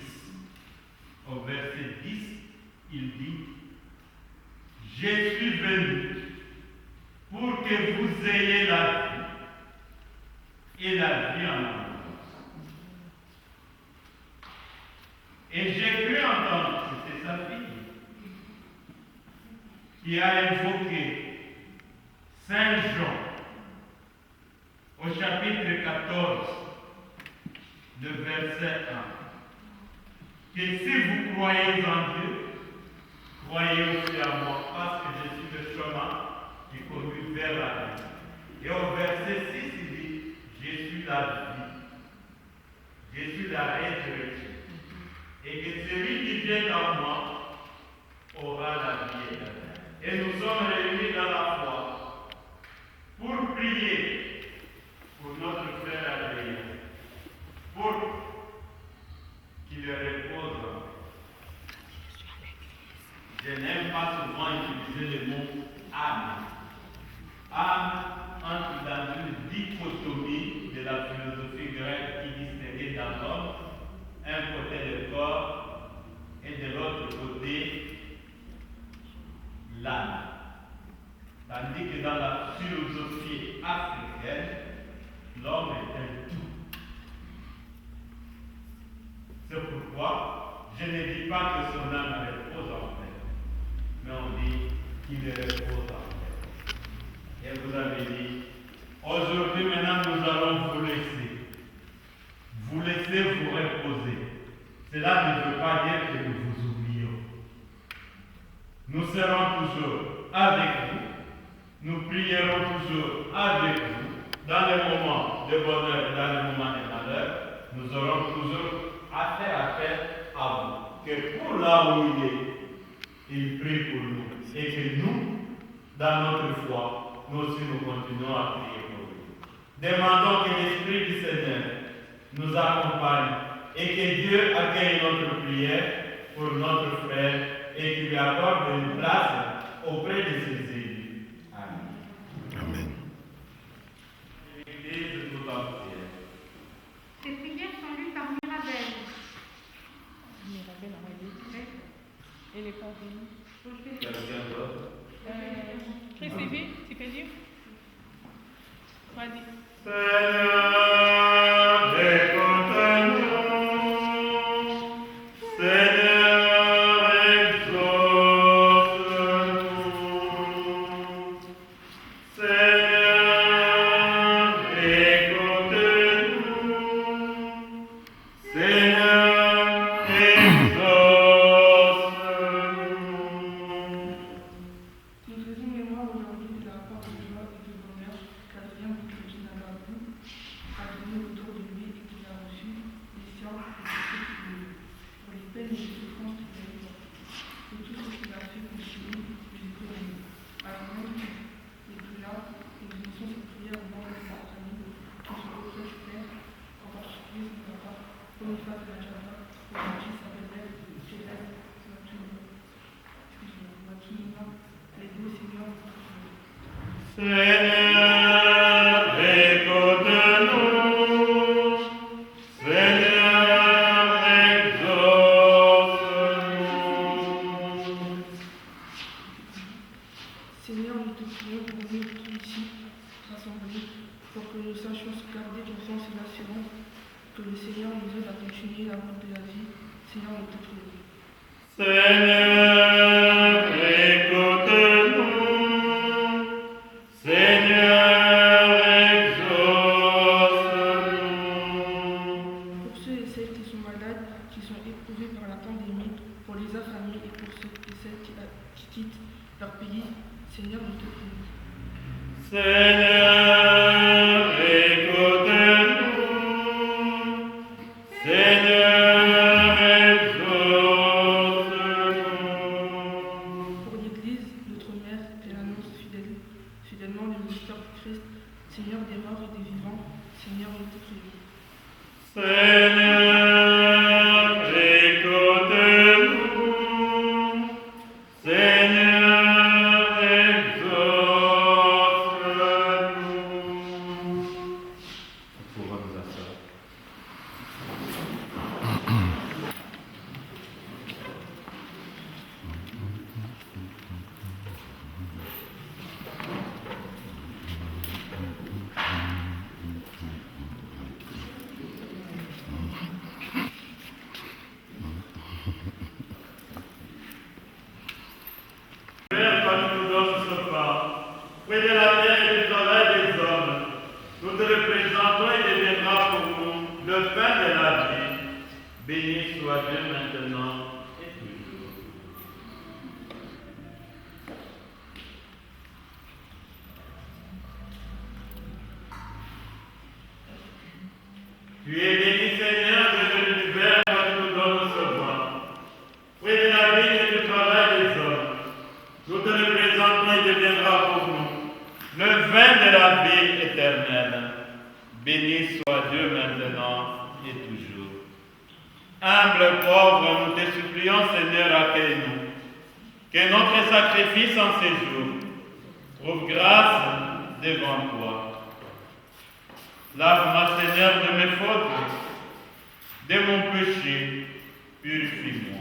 au verset 10, il dit, je suis venu pour que vous ayez la vie et la vie en abondance. Et j'ai cru entendre, c'était sa fille, qui a évoqué Saint Jean au chapitre 14, de verset 1, que si vous croyez en Dieu, croyez aussi à moi, parce que je suis le chemin qui conduit vers la vie. Et au verset 6, il dit, je suis la vie, je suis la résurrection. Et que celui qui vient en moi aura la vie éternelle. Et nous sommes réunis dans la foi pour prier pour notre frère Adrien, pour qu'il repose en paix. Je n'aime pas souvent utiliser le mot âme. Âme entre dans une dichotomie de la philosophie grecque qui distinguait dans l'homme un côté le corps et de l'autre côté l'âme. Tandis que dans la philosophie africaine, l'homme est un tout. C'est pourquoi je ne dis pas que son âme repose en paix, mais on dit qu'il repose en paix. Et vous avez dit, aujourd'hui maintenant nous allons vous laisser. Vous laissez vous reposer. Cela ne veut pas dire que nous vous oublions. Nous serons toujours avec vous. Nous prierons toujours avec vous. Dans les moments de bonheur et dans les moments de malheur, nous aurons toujours affaire à vous. Que pour là où il est, il prie pour nous. Et que nous, dans notre foi, nous aussi nous continuons à prier pour lui. Demandons que l'Esprit du Seigneur nous accompagne et que Dieu accueille notre prière pour notre frère et qu'il lui accorde une place auprès de ses élus. Amen. Amen. L'Église tout entière. Ces prières sont lues par Mirabel. Mirabel en réalité. Elle n'est pas venue. Quelqu'un d'autre? Christ, tu peux dire? Vas-y. Seigneur, écoute-nous. Seigneur, exauce-nous. Seigneur, écoute-nous. Seigneur, écoute-nous. Seigneur, exauce-nous. Seigneur, nous te prions pour nous tous ici rassemblés, pour que nous sachions garder ton sens et l'assurance, que le Seigneur nous aide à continuer la route de la vie. Seigneur, nous te prions. Seigneur, écoute-nous. Seigneur, exauce-nous. Pour ceux et celles qui sont malades, qui sont éprouvés par la pandémie, pour les affamés et pour ceux et celles qui quittent leur pays, Seigneur, nous te prions. Seigneur, écoute-nous. Seigneur, exauce-nous. Pour l'Église, notre mère, qu'elle annonce fidèlement le mystère du Christ, Seigneur des morts et des vivants, Seigneur, nous te prions. Seigneur, écoute-nous. Seigneur, exauce-nous. On pourra nous asseoir. Père, quand tu nous donnes ce pain, près de la terre et du travail des hommes, nous te représentons et deviendra pour nous le pain de la vie. Béni soit Dieu maintenant et toujours. Tu es béni, Seigneur, de l'univers quand tu nous donnes ce pain. Près de la vie et du travail des hommes, nous te représentons et deviendra pour nous le vin de la vie éternelle. Béni soit Dieu maintenant et toujours. Humble pauvre, nous te supplions, Seigneur, accueille-nous. Que notre sacrifice en ces jours trouve grâce devant toi. Lave-moi, Seigneur, de mes fautes, de mon péché, purifie-moi.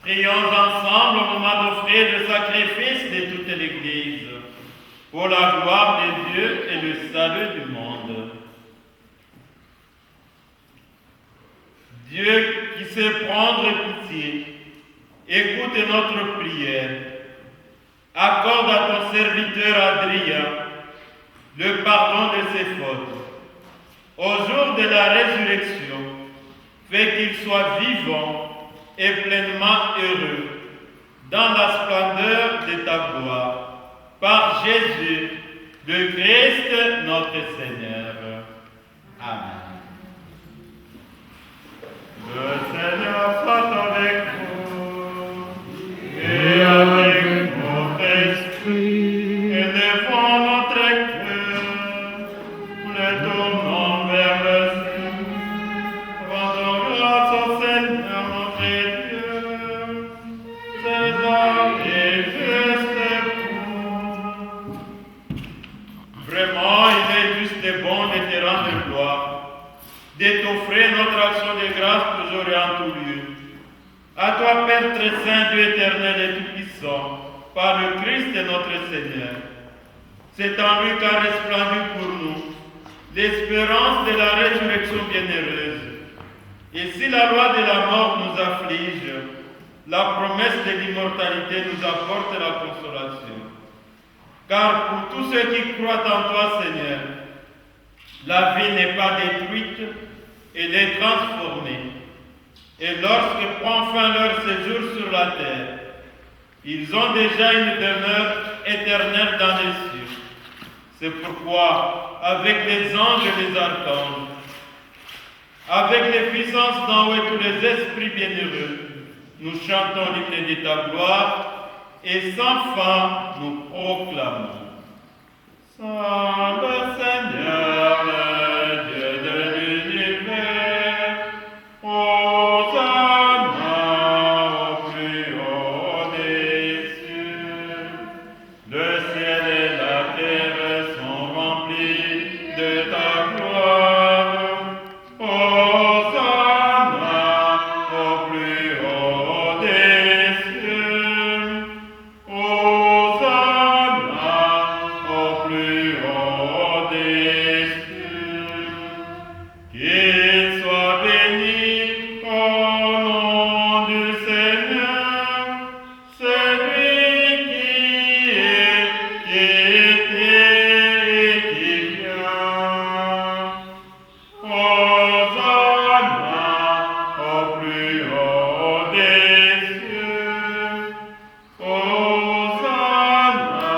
Prions ensemble au moment d'offrir le sacrifice de toute l'Église, pour la gloire de Dieu et le salut du monde. Dieu qui sait prendre pitié, écoute notre prière. Accorde à ton serviteur Adrien le pardon de ses fautes. Au jour de la résurrection, fais qu'il soit vivant et pleinement heureux dans la splendeur de ta gloire. Par Jésus, le Christ, notre Seigneur. Amen. Le Seigneur soit avec vous et avec votre esprit. Élevons notre cœur, le tournons vers le ciel. Rendons grâce au Seigneur notre Dieu. C'est l'heure et juste pour. Vraiment, il est juste et bon de te rendre gloire, de t'offrir notre action de grâce toujours et en tout lieu. À toi, Père très saint, Dieu éternel et tout-puissant, par le Christ notre Seigneur. C'est en lui qu'a resplendu pour nous l'espérance de la résurrection bienheureuse. Et si la loi de la mort nous afflige, la promesse de l'immortalité nous apporte la consolation. Car pour tous ceux qui croient en toi, Seigneur, la vie n'est pas détruite, elle est transformée. Et lorsque prend fin leur séjour sur la terre, ils ont déjà une demeure éternelle dans les cieux. C'est pourquoi, avec les anges et les archanges, avec les puissances d'en haut et tous les esprits bienheureux, nous chantons l'hymne de ta gloire et sans fin nous proclamons. Saint ciel et la terre sont remplis de ta gloire. Hosanna au plus haut des cieux. Hosanna au plus haut des cieux. Qu'il soit béni au nom du Seigneur, celui qui est, qui était et qui vient. Hosanna au plus haut des cieux. Hosanna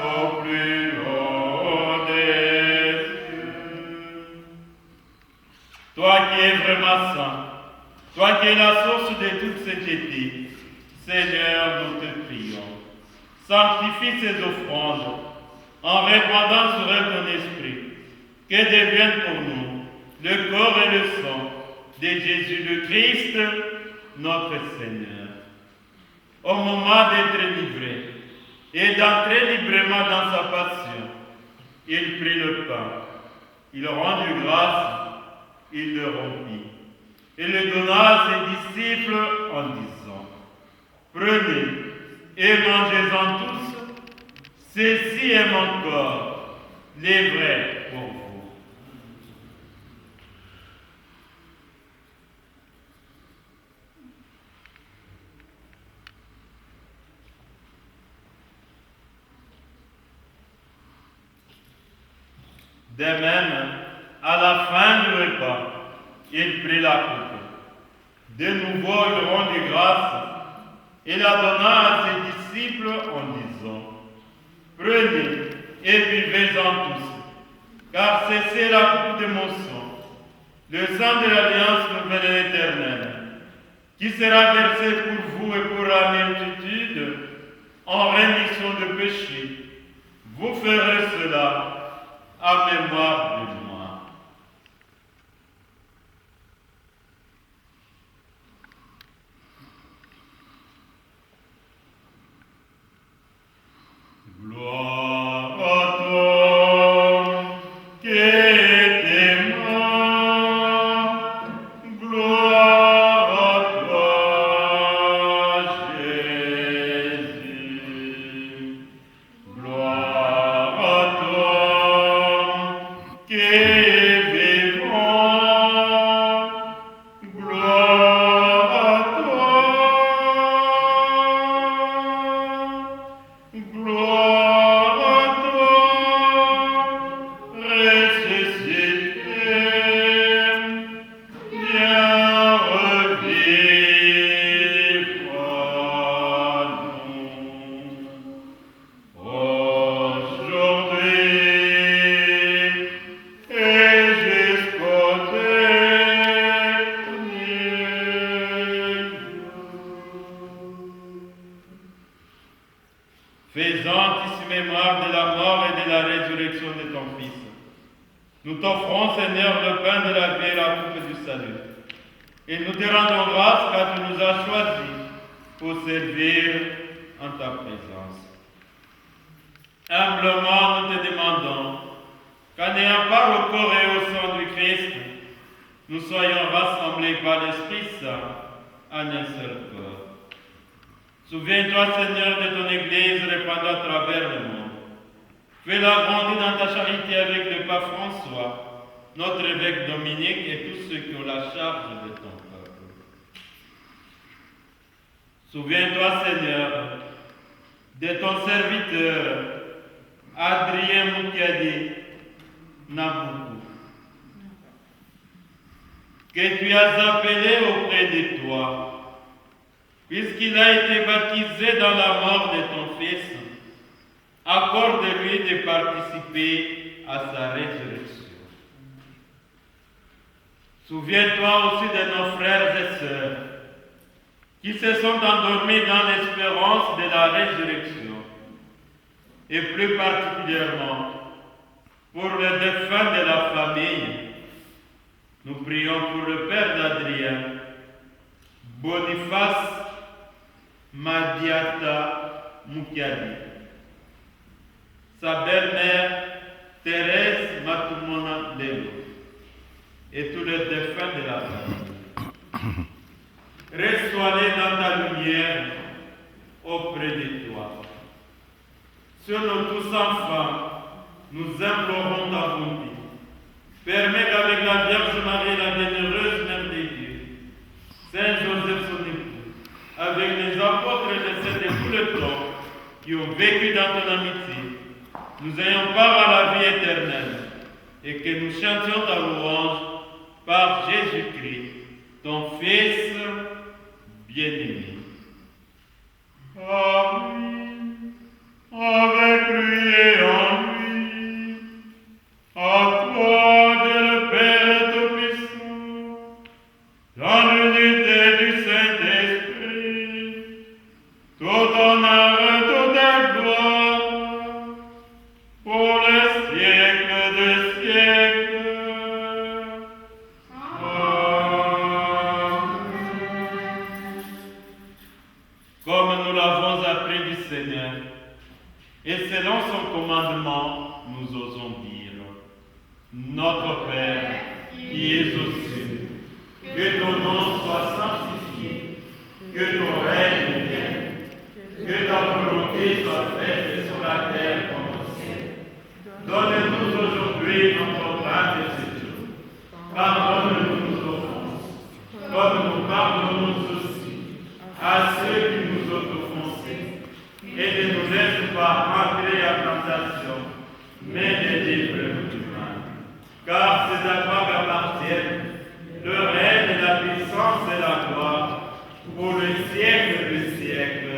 au plus haut des cieux. Toi qui es vraiment saint, toi qui es la source de toute sainteté, Seigneur, nous te prions. Sanctifie ces offrandes en répandant sur elles ton esprit, que devienne pour nous le corps et le sang de Jésus le Christ, notre Seigneur. Au moment d'être livré et d'entrer librement dans sa passion, il prit le pain, il rendit grâce, il le rompit et le donna à ses disciples en disant: Prenez et mangez-en tous, ceci est mon corps, livré pour vous. De même, à la fin du repas, il prit la coupe. De nouveau, il rendit grâce et la donna à ses disciples en disant: Prenez et buvez-en tous, car c'est la coupe de mon sang, le sang de l'alliance nouvelle et éternelle, qui sera versé pour vous et pour la multitude en rémission de péché. Vous ferez cela à mémoire de moi. Gloire à toi qui es mort, gloire à toi Jésus, gloire à toi qui es vivant, gloire à toi, gloire à toi, ressuscité, viens revivre en nous. Aujourd'hui et jusqu'au dernier jour. Faisant ici mémoire de la mort et de la résurrection de ton Fils, nous t'offrons, Seigneur, le pain de la vie et la coupe du salut. Et nous te rendons grâce car tu nous as choisis pour servir en ta présence. Humblement, nous te demandons qu'en ayant part au corps et au sang du Christ, nous soyons rassemblés par l'Esprit Saint en un seul corps. Souviens-toi, Seigneur, de ton Église répandue à travers le monde. Fais-la grandir dans ta charité avec le pape François, notre évêque Dominique et tous ceux qui ont la charge de ton peuple. Souviens-toi, Seigneur, de ton serviteur Adrien Moukiadi Naboukou, que tu as appelé auprès de toi, puisqu'il a été baptisé dans la mort de ton Fils. Accorde-lui de participer à sa résurrection. Souviens-toi aussi de nos frères et sœurs qui se sont endormis dans l'espérance de la résurrection, et plus particulièrement pour le défunt de la famille. Nous prions pour le père d'Adrien, Boniface Madiata Moukiadi, sa belle-mère Thérèse Matumona Lelo et tous les défunts de la famille. Reçois-les dans ta lumière auprès de toi. Sur nos tous enfants, nous implorons ta bonté. Permets qu'avec la Vierge Marie, la bienheureuse Mère de Dieu, Saint Joseph son époux, avec les apôtres et les saints de tout le temps qui ont vécu dans ton amitié, nous ayons part à la vie éternelle et que nous chantions ta louange par Jésus-Christ, ton Fils bien-aimé. Amen. Avec lui et en lui, à toi Dieu le Père Tout-Puissant, dans l'unité du Saint-Esprit, tout honneur et toute gloire, pour les siècles des siècles. Amen. Comme nous l'avons appris du Seigneur, et selon son commandement, nous osons dire, Notre Père, qui es aux cieux, que ton nom soit sanctifié, que ton règne vienne, que ta volonté soit faite sur la terre comme au ciel. Donne-nous aujourd'hui notre pain de ce jour. Pardonne-nous nos offenses, comme nous pardonnons aussi à ceux qui nous ont offensés. Et ne nous laisse pas entrer à tentation, mais délivre-nous du mal. Car c'est à toi qu'appartiennent le règne, la puissance et la gloire pour le siècle des siècles.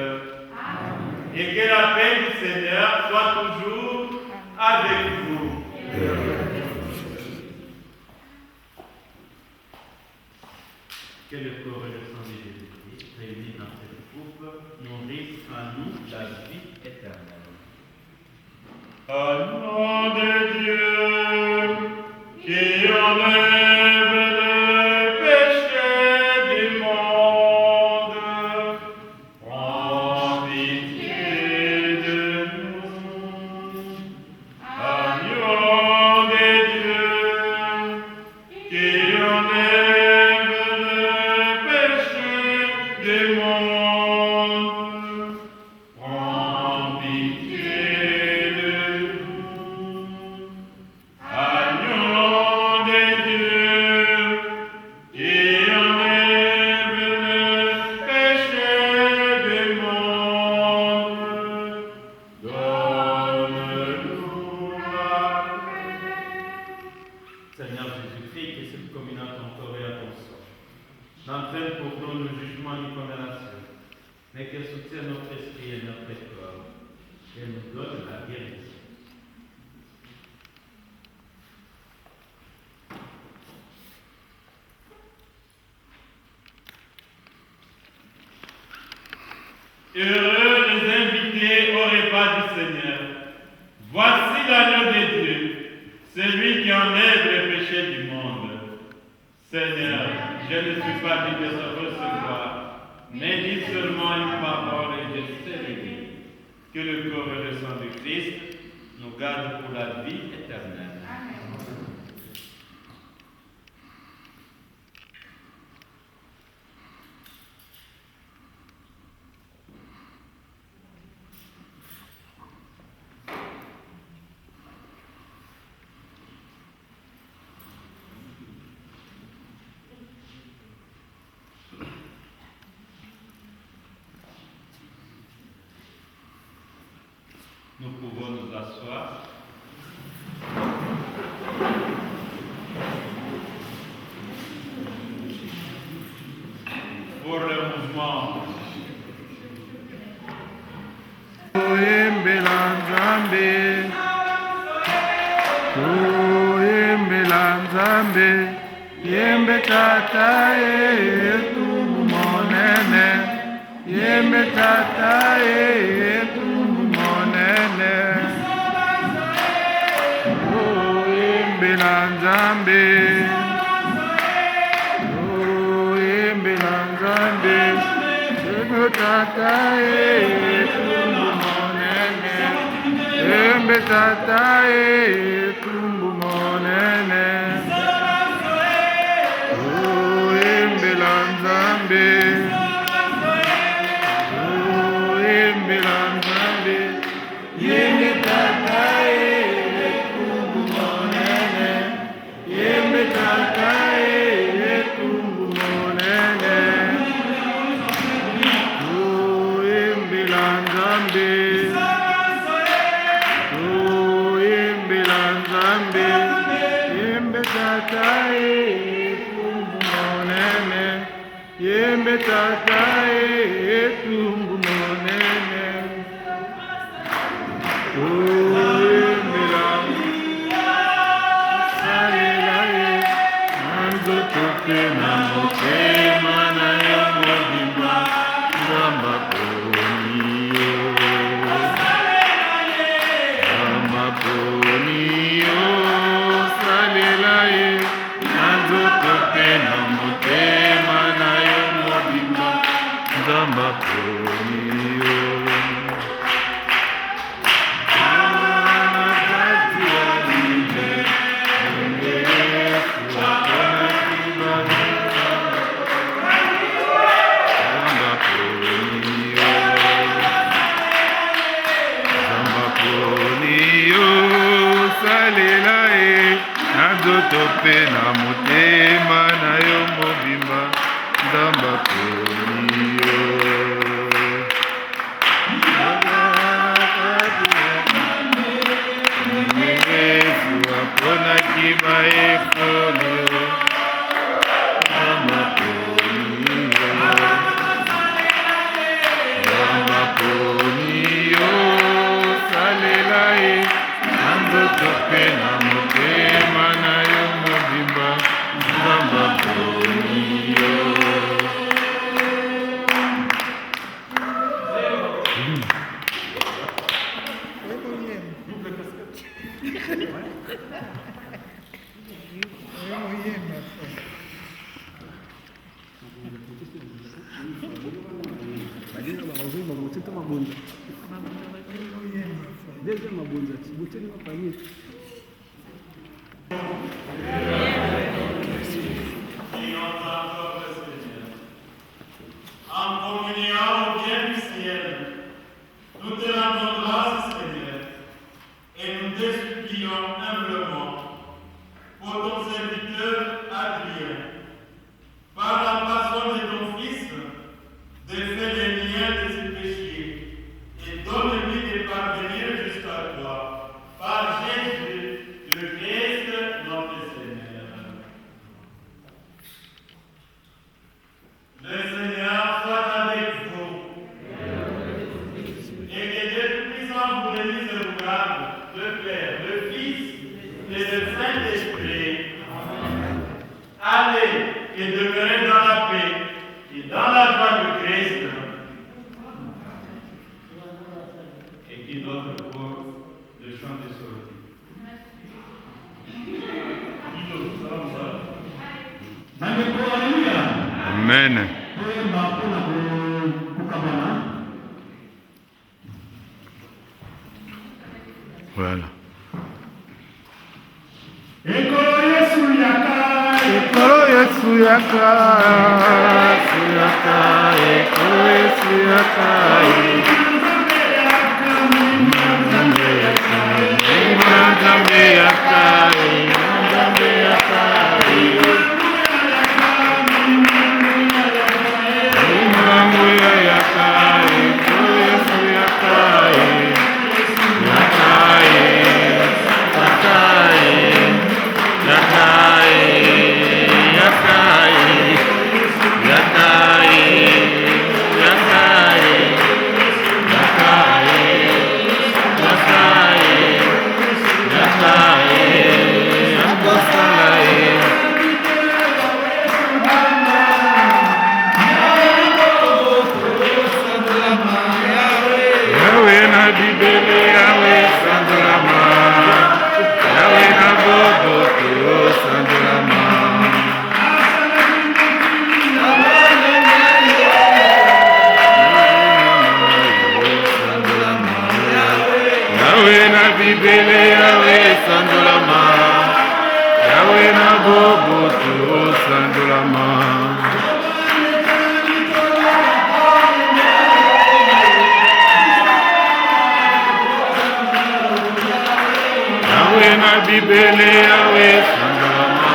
Amen. Et que la paix du Seigneur soit toujours avec vous. Que le corps et le sang de Jésus-Christ, réunis dans cette coupe, nourrissent en nous la vie éternelle. Au nom de Dieu, qui enlève le péché du monde, prends pitié de nous. Agneau de Dieu, qui enlève le péché du monde, prends pitié de nous. Agneau de Dieu, qui enlève le péché du monde, donne-nous la paix. Seigneur Jésus-Christ, que cette communion à ton corps et à ton sang n'entraîne pour nous le jugement ni condamnation, mais qu'elle soutienne notre esprit et notre corps, qu'elle nous donne la guérison. Heureux les invités au repas du Seigneur. Voici l'agneau de Dieu, celui qui enlève les péchés du monde. Seigneur, je ne suis pas digne de te recevoir, mais dis seulement une parole et je serai guéri. Que le corps et le sang de Christ nous gardent pour la vie éternelle. Nous pouvons nous asseoir. Pour le mouvement. Toyembela Nzambe, toyembela Nzambe, yembe tata yetu monene, yembe tata yetu monene, toyembela Nzambe, toyembela Nzambe, yembe tata yetu monene, Yembe tata etumbu monene. Oh yembe la Nzambe. Oh yembe la Nzambe. Yembe tata etumbu monene. Yembe tata etumbu monene. Oh yembe la Nzambe. Oh yembe la Nzambe. Yembe tata etumbu monene. Yembe tata etumbu monene. Oh yembe la salela ye. Anzo toke na motema na yo mobimba. Nzamba poniyo. Nzamba poniyo. Salela ye. Anzo toke na motema na yo mobimba. Nzamba poniyo. Tope na motema na yo mobimba Nzamba poniyo. Yesu aponaki baekolo Nzamba poniyo. Nzamba poniyo salela ye Nzoto pe na motema na yo mobimba Nzamba poniyo. En communion au bien du ciel, nous te rendons grâce, Seigneur, et nous te supplions humblement pour ton serviteur Adrien, par la passion de ton Fils, de faire les liens de ses péchés, et donne-lui de parvenir jusqu'à toi, par Jésus, le Christ, notre Seigneur. Le Seigneur soit avec vous. Et que Dieu Tout-Puissant vous bénisse et vous garde, le Père, le Fils et le Saint-Esprit. Allez et demeurez dans la paix et dans la joie de Christ. Et qui d'autre pour le chant de sortie. Amen. Voilà. Ekolo Yesu yaka, Ekolo Yesu yaka, Ekolo Yesu yaka, Nzambe yaka, Nzambe yaka, Nzambe yaka, Nzambe yaka, Ekolo Yesu yaka, bibele yawe sandolama yawe na boboto sandolama yawe na bibele yawe sandolama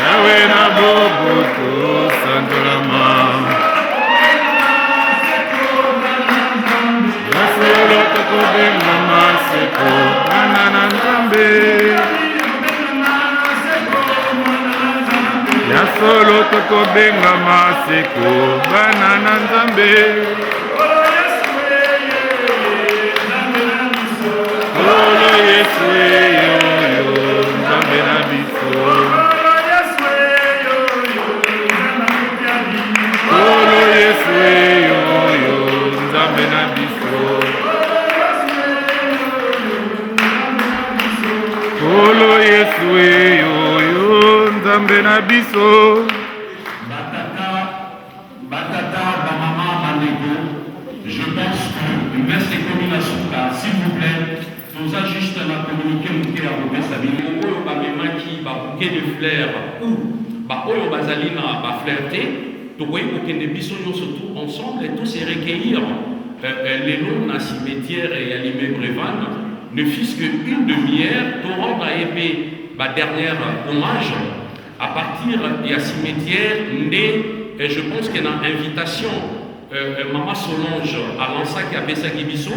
yawe na boboto sandolama Solo toko benga maseko banana nzambe ya solo toko benga maseko banana nzambe solo Yesu yo nzambe na biso solo Yesu yo nzambe na biso Solo Yesu yo nzambe na biso Batata, Bamama, Manego, je pense que une messe communication là, s'il vous plaît, nous a juste la communiquer mon cœur avec sa vie. Oyo ba memaki ba bouquet de fleurs ou ba oyo bazali na ba flirter, to koyi ko kende biso nyonso tout ensemble et tous se recueillir les noms na cimetière et à l'immeuble ne fût-ce qu'une demi-heure pour rendre à épée ma dernière hommage à partir de la cimetière et je pense qu'il y a une invitation Maman Solange à l'ensac à Bessaguibiso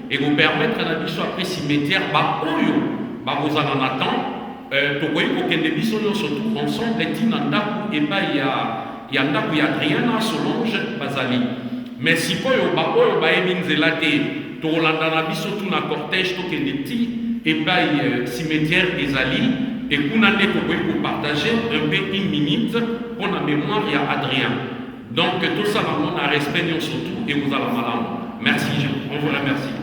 et vous permettre à biso après cimetière bah oyo bah vous en attend pour voyez pour qu'il y ait surtout ensemble et tinanda et pas il y a Adriana Solange Bazali mais si quoi yo bah eminzelate to landa na biso tout na cortège to kende ti et pas cimetière Ezali et kuna ne to pour partager un peu une minute pour la mémoire il y a Adrien donc tout ça vraiment à respect surtout et vous allez madame merci on vous remercie.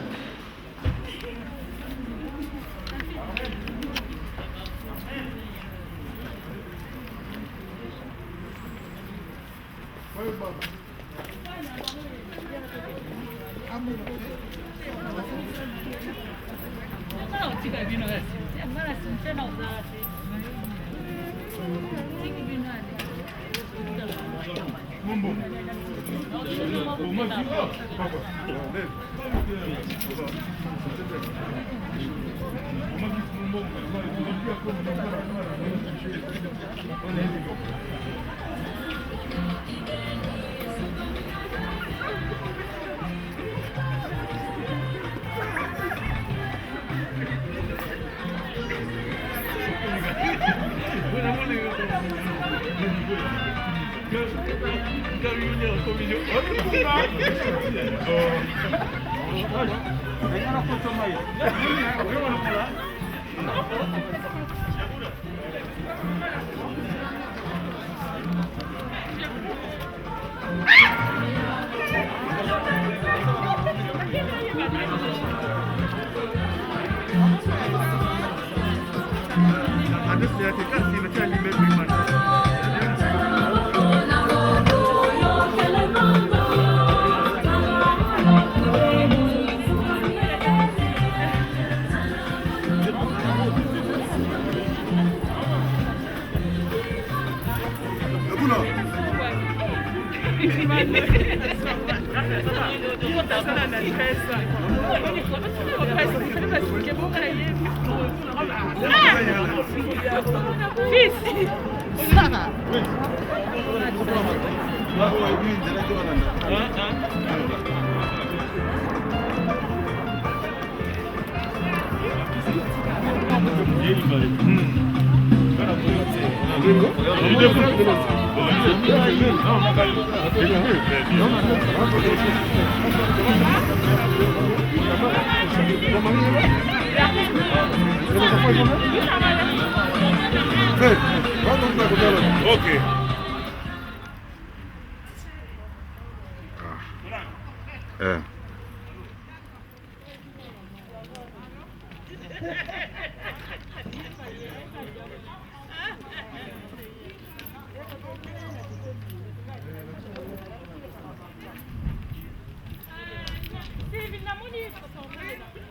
Okay. Sì, vi innamori di questo.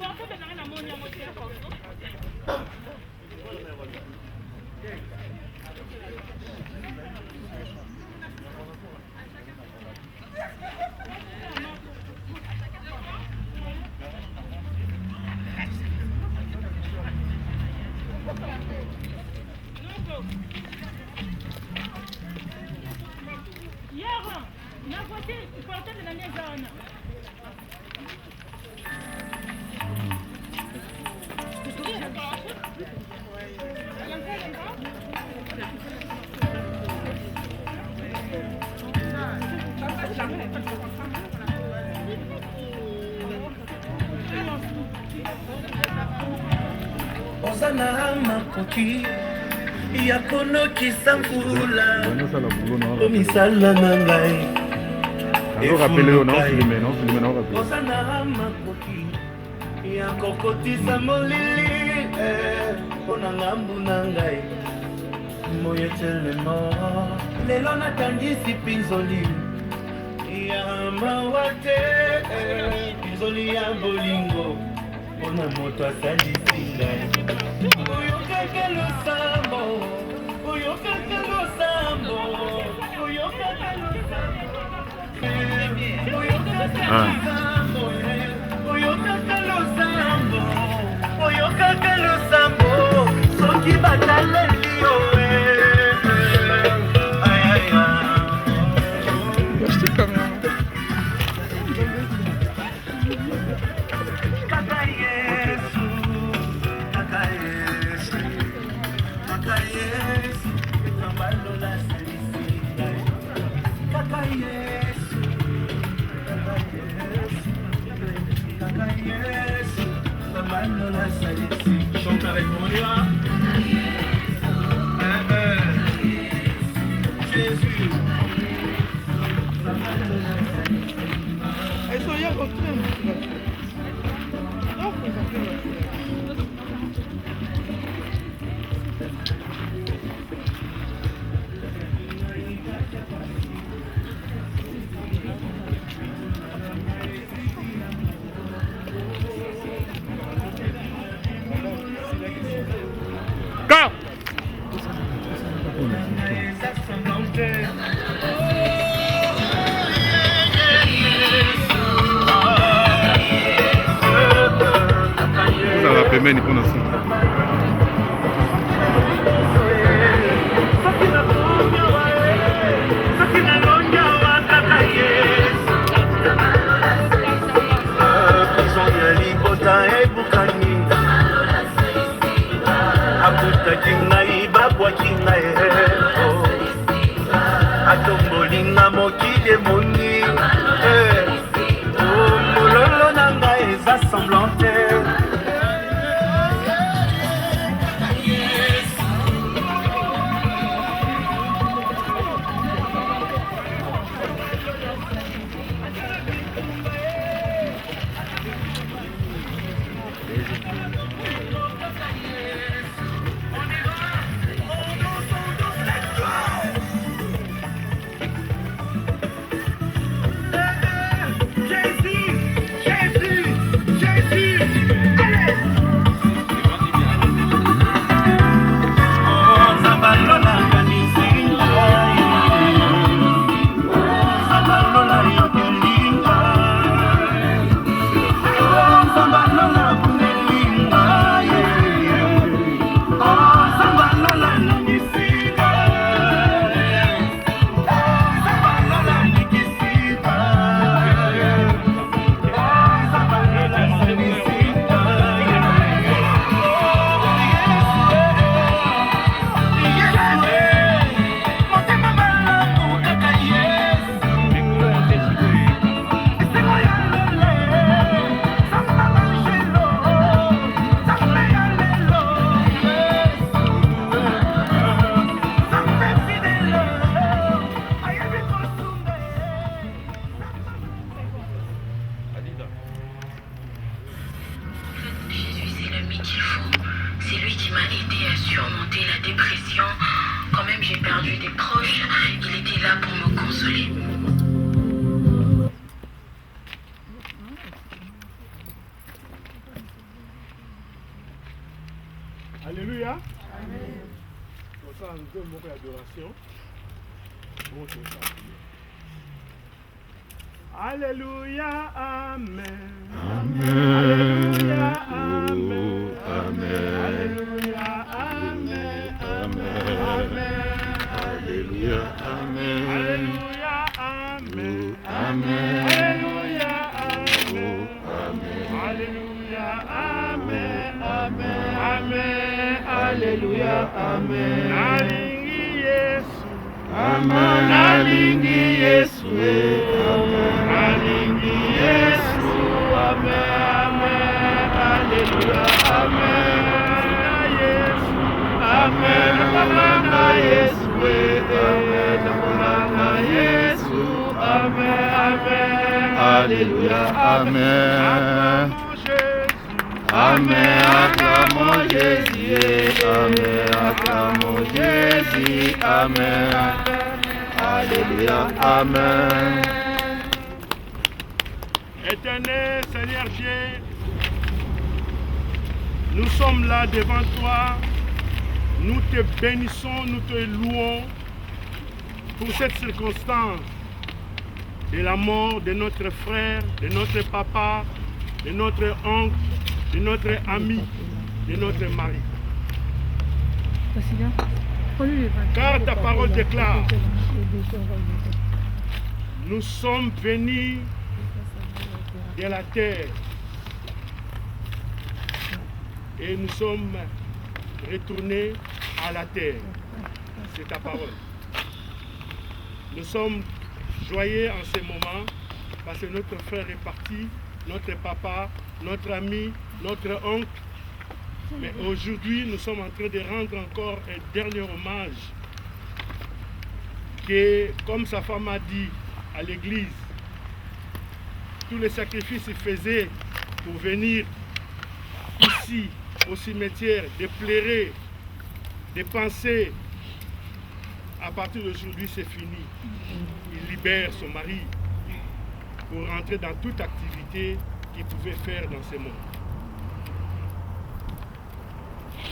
Osana makoki ya konokisa mvula omisala na ngai osana makoki ya kokotisa molili mpona ngambu na ngai moyetelema lelo natangisi pinzoli ya mawa te pinzoli ya bolingo mpona moto asalisi ngai oyokaka losambo oyokaka losambo oyokaka losambo oyokaka losambo oyokaka losambo soki bataleli yo Chante avec moi, là. Jésus. Pembeni kuna simu. Atombolinga mokide moni mololo na ngai eza semblante Alléluia. Comme ça, nous donne beaucoup d'adoration. Bon, c'est ça. Alléluia, Amen. Alléluia, Amen. Alléluia, Amen. Alléluia, Amen. Alléluia, Amen. Alléluia, Amen. Alléluia, Amen. Amen. Alléluia, Amen. Nalingi Yesu. Amen. Nalingi Yesu. Nalingi Yesu. Amen. Alléluia, Amen. Amen. Na Yesu. Yesu. Amen. Amen. Alléluia, Amen. Amen, acclamons Jésus, Amen, acclamons Jésus, Amen, Alléluia, Amen. Éternel Seigneur Dieu, nous sommes là devant toi, nous te bénissons, nous te louons pour cette circonstance de la mort de notre frère, de notre papa, de notre oncle, de notre ami, de notre mari. Car ta parole déclare, nous sommes venus de la terre et nous sommes retournés à la terre. C'est ta parole. Nous sommes joyeux en ce moment parce que notre frère est parti, notre papa, notre ami, notre oncle. Mais aujourd'hui, nous sommes en train de rendre encore un dernier hommage que, comme sa femme a dit à l'église, tous les sacrifices qu'il faisait pour venir ici au cimetière, de pleurer, de penser, à partir d'aujourd'hui c'est fini. Il libère son mari pour rentrer dans toute activité qu'il pouvait faire dans ce monde.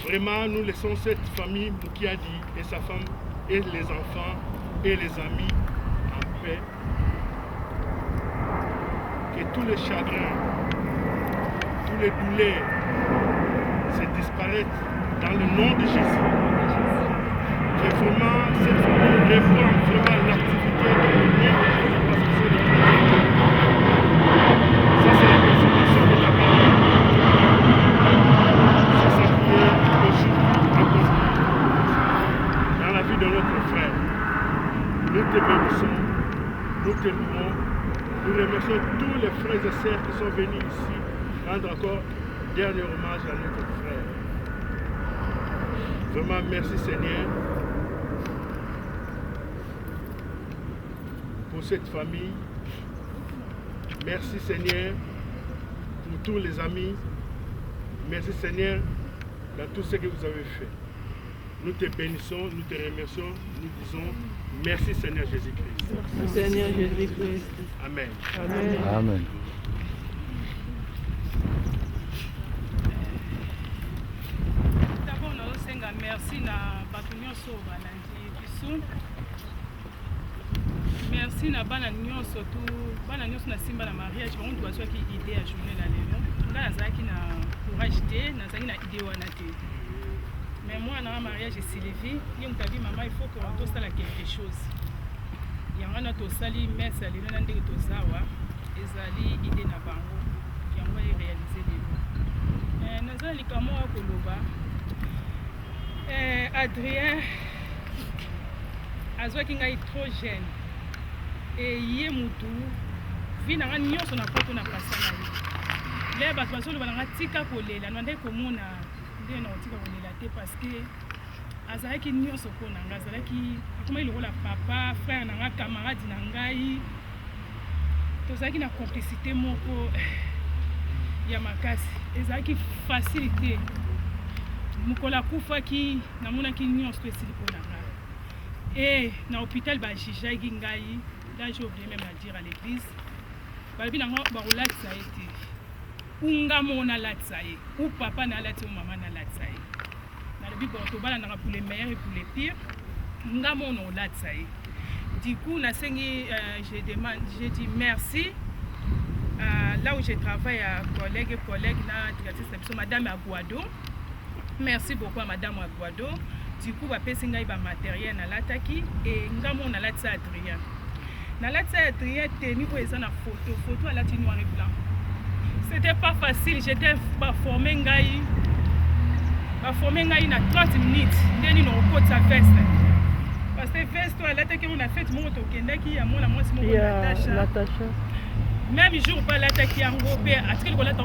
Vraiment, nous laissons cette famille Mukiadi et sa femme et les enfants et les amis en paix. Que tous les chagrins, tous les douleurs se disparaissent dans le nom de Jésus. Que vraiment cette famille reprend vraiment l'activité dans le nom de Jésus parce que c'est le chrétien. Ça c'est la consécration de ta parole. C'est ça qui est aujourd'hui accompli dans la vie de notre frère. Nous te bénissons, nous te louons, nous remercions tous les frères et sœurs qui sont venus ici rendre encore dernier hommage à notre frère. Vraiment merci Seigneur pour cette famille. Merci Seigneur pour tous les amis. Merci Seigneur dans tout ce que vous avez fait. Nous te bénissons, nous te remercions, nous disons merci Seigneur Jésus-Christ. Merci Seigneur Jésus-Christ. Amen. Amen. Amen. D'abord, nous merci na bato nyonso balandi biso. Merci na bana nyonso na simba na mariage bango bazwaki idée ya journée na lelo. Nga nazalaki na courage te, nazalaki na idée wana te. Mais moi na mariage Sylvie, ye mutabi mama il faut que on tosala quelque chose. Yango na tosali messe ya lelo na ndenge tozawa ezali idée na bango yango e réaliser lelo. Nazali kamo ya koloba Adrien azwaki ngai trop jeune et ye mutu vi nanga nyonso na poto na pasa na ye le bato bazoloba nanga tika kolela nande komona nde na otika kolela te parce que azalaki nyonso mpo na ngai azalaki akomaki lokola papa frère nanga camarade na ngai tozalaki na complicité moko ya makasi ezalaki facilité mokolo akufaki namonaki nyonso to esili mpo na ngai e na hôpital bajijaki ngai là j'ai oublié même à dire à l'église balobi nango bakolatisa ye te unga moko nalatisa ye u papa nalatisa u mama nalatisa ye pour les meilleurs et pour les pires. Du coup, j'ai dit merci. Là où je travaille à collègue, Madame Aguado. Merci beaucoup à Madame Aguado. Du coup, je vais faire un matériel dans l'attaque et je vais faire Adrien. Dans l'attaque, Adrien, j'ai mis une photo à la noir et blanc. C'était pas facile, j'étais formé à 30 minutes. Je suis en sa veste. Parce que veste, l'attaque qu'on a fait, mon autokendaki, à mon Natacha. Même jour, pas l'attaque en gros, à ce que l'on a en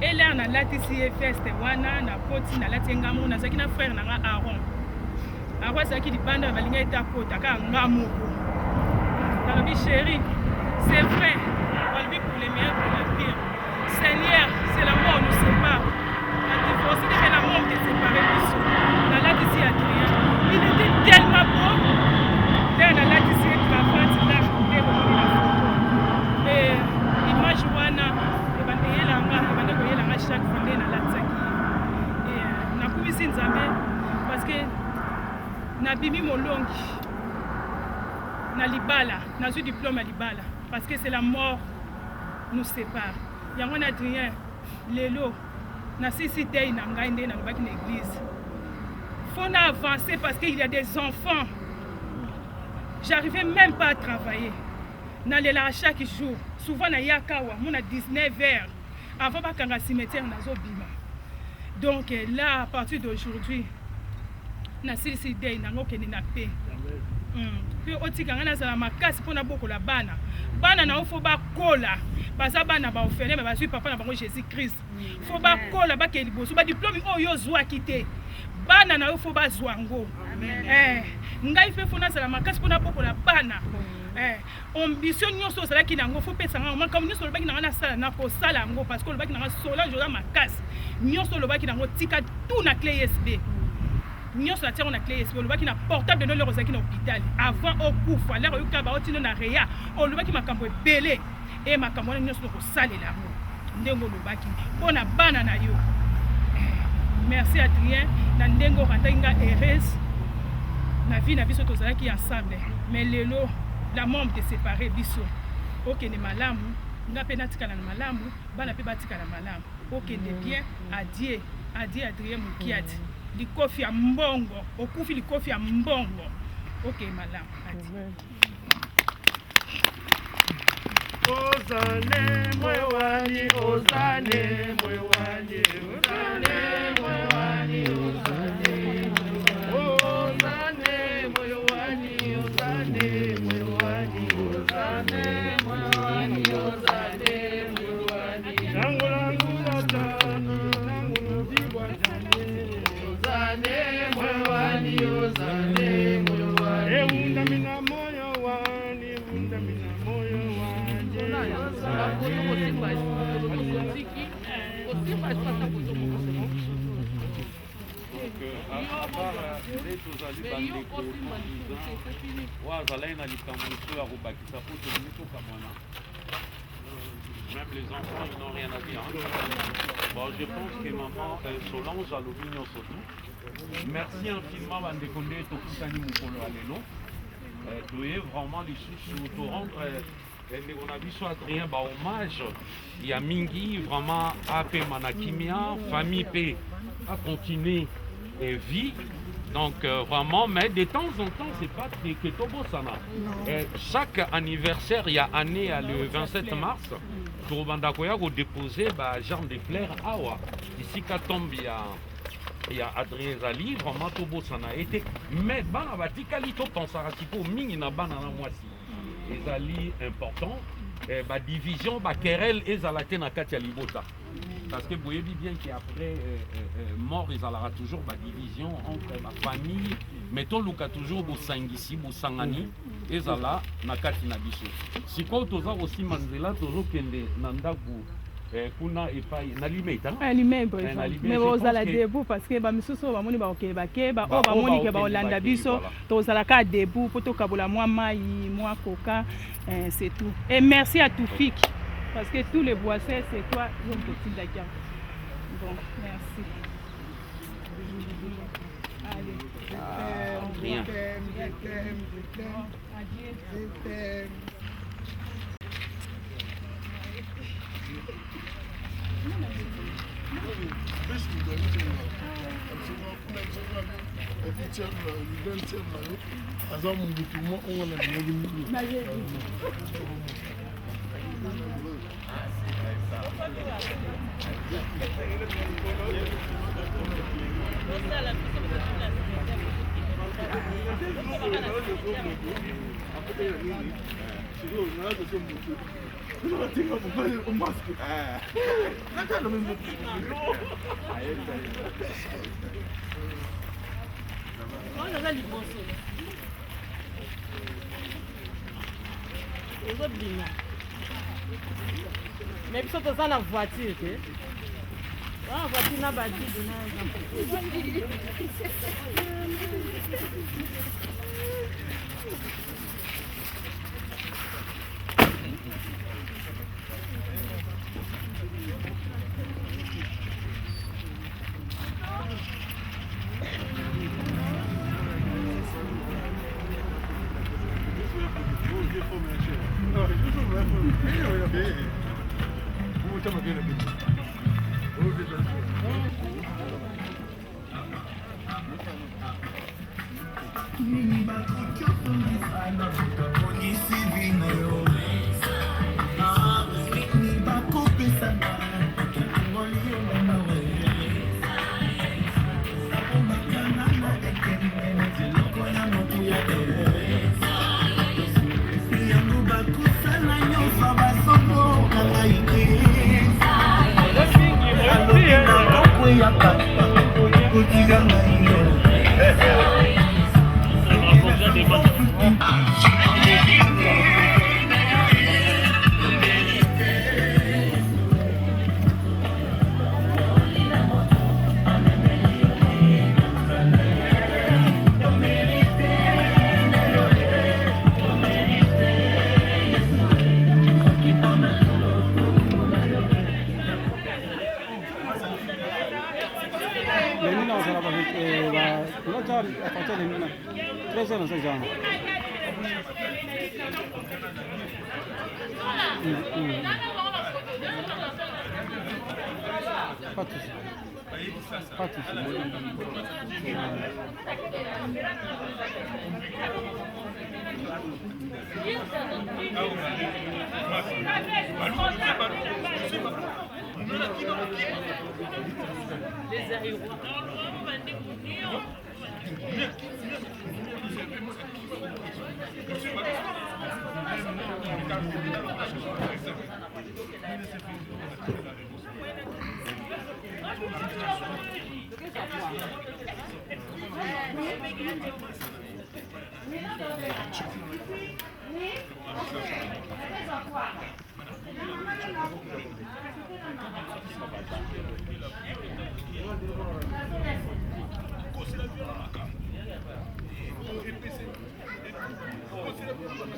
et là, on a la TCFS, on a poti, on a la Tengamo, on a un frère, on a Aaron. Aaron, c'est qui dit bande, on va aller à Kota, on a un mot. Dans le chéri, c'est vrai, on va le vivre pour les meilleurs, pour la pire. Seigneur, c'est la mort, nous sépare. La divorce, c'est la mort qui est séparée de sous. Dans la TCFS, Adrien, il était tellement beau. Là, on a la TCFS, la France, là, et image, chaque fois dans la tsaki et na kuisi nzambe parce que na bimi molongi na libala na zu diplôme à libala parce que c'est la mort nous sépare. Yango na Adrien lelo na sisi day na ngai ndé na lobaki na église. Faut na avancer parce qu'il y a des enfants. J'arrivais même pas à travailler. Na lela chaque jour. Souvent na yakawa, mon a 19h. Avant de faire un cimetière, donc là, à partir d'aujourd'hui, on a décidé de paix. Puis, on a dit que ma casse pour beaucoup la bana. Bana na faut pas cola. Parce que bana ba offert mais parce que papa na Jésus Christ. Faut pas cola ba ke liboso ba diplôme o yo zwa kité. Bana na faut pas zwango. Ngai fait fona la ma casse pour beaucoup la bana. Ambition nyonso sala ki nango faut pesa ngama comme nyonso lobaki na sala na ko sala ngo parce que lobaki na sola jola makas nyonso lobaki nango tika tout na clé USB nyonso la tire na clé USB lobaki na portable de l'hôpital na hôpital avant au kufa là yoka ba otino na réa lobaki makambo belé et makambo nyonso ko salela ndengo lobaki pona bana na yo. Merci Adrien na ndengo ratinga heureuse na vie na biso tozala ki ensemble mais lelo la mort de séparer biso. Ok ne malamu, nga pe natikala na malamu, bana pe batikala malamu. Ok ne bien, adieu Adrien Mukiati. Likofi ya mbongo, okufi likofi ya mbongo. Ok malamu, adieu. Ozane mwewani, ozane mwewani, ozane mwewani, ozane mwewani, ozane mwewani. Même les enfants, ils n'ont rien à dire. Bon, je pense que maman Solange a l'opinion surtout. Merci infiniment, Bandekonde, Tokutani Mukolo Alelo. Tu es vraiment les sous pour rendre. On a vu sur Adrien, hommage. Il y a Mingi, vraiment, AP Manakimia, famille P a continué et vie. Donc vraiment, mais de temps en temps, c'est pas que Tobo Sana. Chaque anniversaire, il y a année le 27 mars, Touroubandakoya a déposé genre de fleurs Awa. Ici, quand tombe, il y a Adrien Zali, vraiment Tobo Sana été. Mais Bana Vatikalito Pansaratipo, Mingina Banana Moisi. Les alliés importants, division, querelle et Zalaté Nakatia Libota. Parce que vous voyez bien qu'après mort, ils aura toujours division entre ma famille. Mettons Luka toujours au Sangisi, au Sangani, et Zala Nakati Nabiso. Si quand tu as aussi Manzela, toujours Kende Nandaku. Kuna epai nalimeta mais ozala debout parce que bamisusu bamoni bakokele bakeba o bamoni ke baolanda biso tozala ka debout po tokabola mwa mai mwa coca c'est tout et merci à Toufik parce que tous les voisins c'est toi l'homme de Tindaka. Bon, merci. Allez, je rien. t'aime. Adieu. Je t'aime. Mais puis surtout ça la voiture, ok? La voiture n'a pas dit de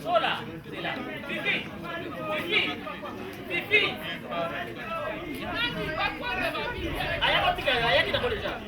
Sola, c'est là. Fifi, Fifi. Ayaki na koleja.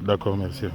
D'accord, merci.